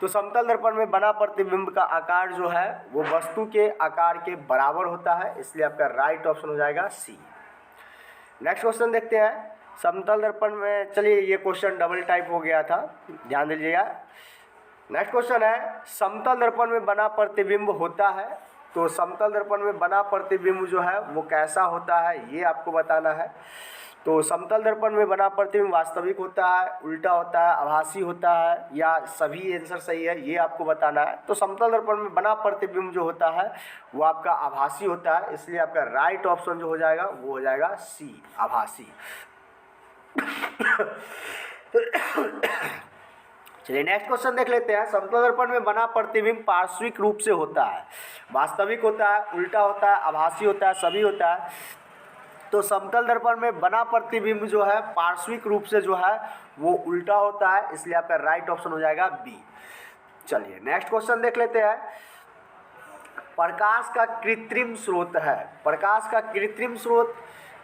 Speaker 1: तो समतल दर्पण में बना प्रतिबिंब का आकार जो है वो वस्तु के आकार के बराबर होता है, इसलिए आपका राइट ऑप्शन हो जाएगा सी। नेक्स्ट क्वेश्चन देखते हैं। समतल दर्पण में, चलिए ये क्वेश्चन डबल टाइप हो गया था, ध्यान दीजिएगा। नेक्स्ट क्वेश्चन है, समतल दर्पण में बना प्रतिबिंब होता है, तो समतल दर्पण में बना प्रतिबिंब जो है वो कैसा होता है ये आपको बताना है। तो समतल दर्पण में बना प्रतिबिंब वास्तविक होता है, उल्टा होता है, आभासी होता है, या सभी। आंसर सही है, ये आपको बताना है। तो समतल दर्पण में बना प्रतिबिंब जो होता है वो आपका आभासी होता है, इसलिए आपका राइट ऑप्शन जो हो जाएगा वो हो जाएगा सी, आभासी। चलिए नेक्स्ट क्वेश्चन देख लेते हैं। समतल दर्पण में बना प्रतिबिंब पार्श्विक रूप से होता है, वास्तविक होता है, उल्टा होता है, आभासी होता है, सभी होता है। तो समतल दर्पण में बना प्रतिबिंब जो है पार्श्विक रूप से जो है वो उल्टा होता है, इसलिए आपका राइट ऑप्शन हो जाएगा बी। चलिए नेक्स्ट क्वेश्चन देख लेते हैं। प्रकाश का कृत्रिम स्रोत है, प्रकाश का कृत्रिम स्रोत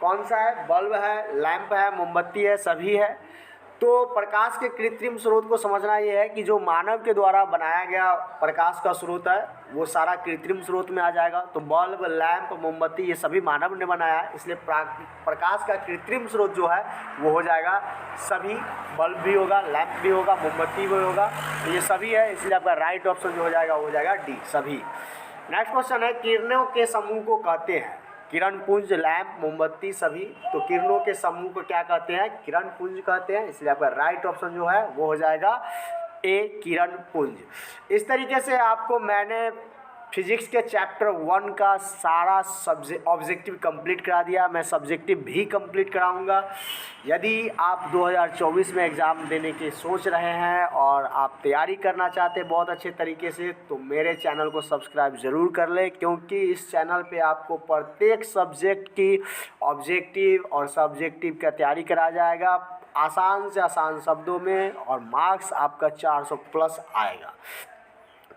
Speaker 1: कौन सा है? बल्ब है, लैंप है, मोमबत्ती है, सभी है। तो प्रकाश के कृत्रिम स्रोत को समझना ये है कि जो मानव के द्वारा बनाया गया प्रकाश का स्रोत है वो सारा कृत्रिम स्रोत में आ जाएगा। तो बल्ब, लैंप, मोमबत्ती ये सभी मानव ने बनाया है, इसलिए प्रकाश का कृत्रिम स्रोत जो है वो हो जाएगा सभी। बल्ब भी होगा, लैंप भी होगा, मोमबत्ती भी होगा, तो ये सभी है, इसलिए आपका राइट ऑप्शन जो हो जाएगा वो हो जाएगा डी, सभी। नेक्स्ट क्वेश्चन है, किरणों के समूह को कहते हैं, किरण पुंज, लैंप, मोमबत्ती, सभी। तो किरणों के समूह को क्या कहते हैं? किरण पुंज कहते हैं, इसलिए आपका राइट ऑप्शन जो है वो हो जाएगा ए, किरण पुंज। इस तरीके से आपको मैंने फिजिक्स के चैप्टर 1 का सारा ऑब्जेक्टिव कंप्लीट करा दिया। मैं सब्जेक्टिव भी कंप्लीट कराऊंगा। यदि आप 2024 में एग्ज़ाम देने की सोच रहे हैं और आप तैयारी करना चाहते हैं बहुत अच्छे तरीके से, तो मेरे चैनल को सब्सक्राइब ज़रूर कर लें, क्योंकि इस चैनल पे आपको प्रत्येक सब्जेक्ट की ऑब्जेक्टिव और सब्जेक्टिव का तैयारी कराया जाएगा, आसान से आसान शब्दों में, और मार्क्स आपका 400 प्लस आएगा।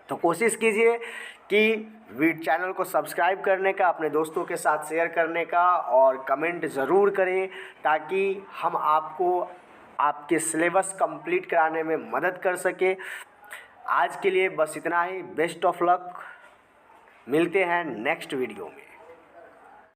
Speaker 1: तो कोशिश कीजिए कि चैनल को सब्सक्राइब करने का, अपने दोस्तों के साथ शेयर करने का, और कमेंट ज़रूर करें, ताकि हम आपको आपके सिलेबस कंप्लीट कराने में मदद कर सके। आज के लिए बस इतना ही। बेस्ट ऑफ लक, मिलते हैं नेक्स्ट वीडियो में।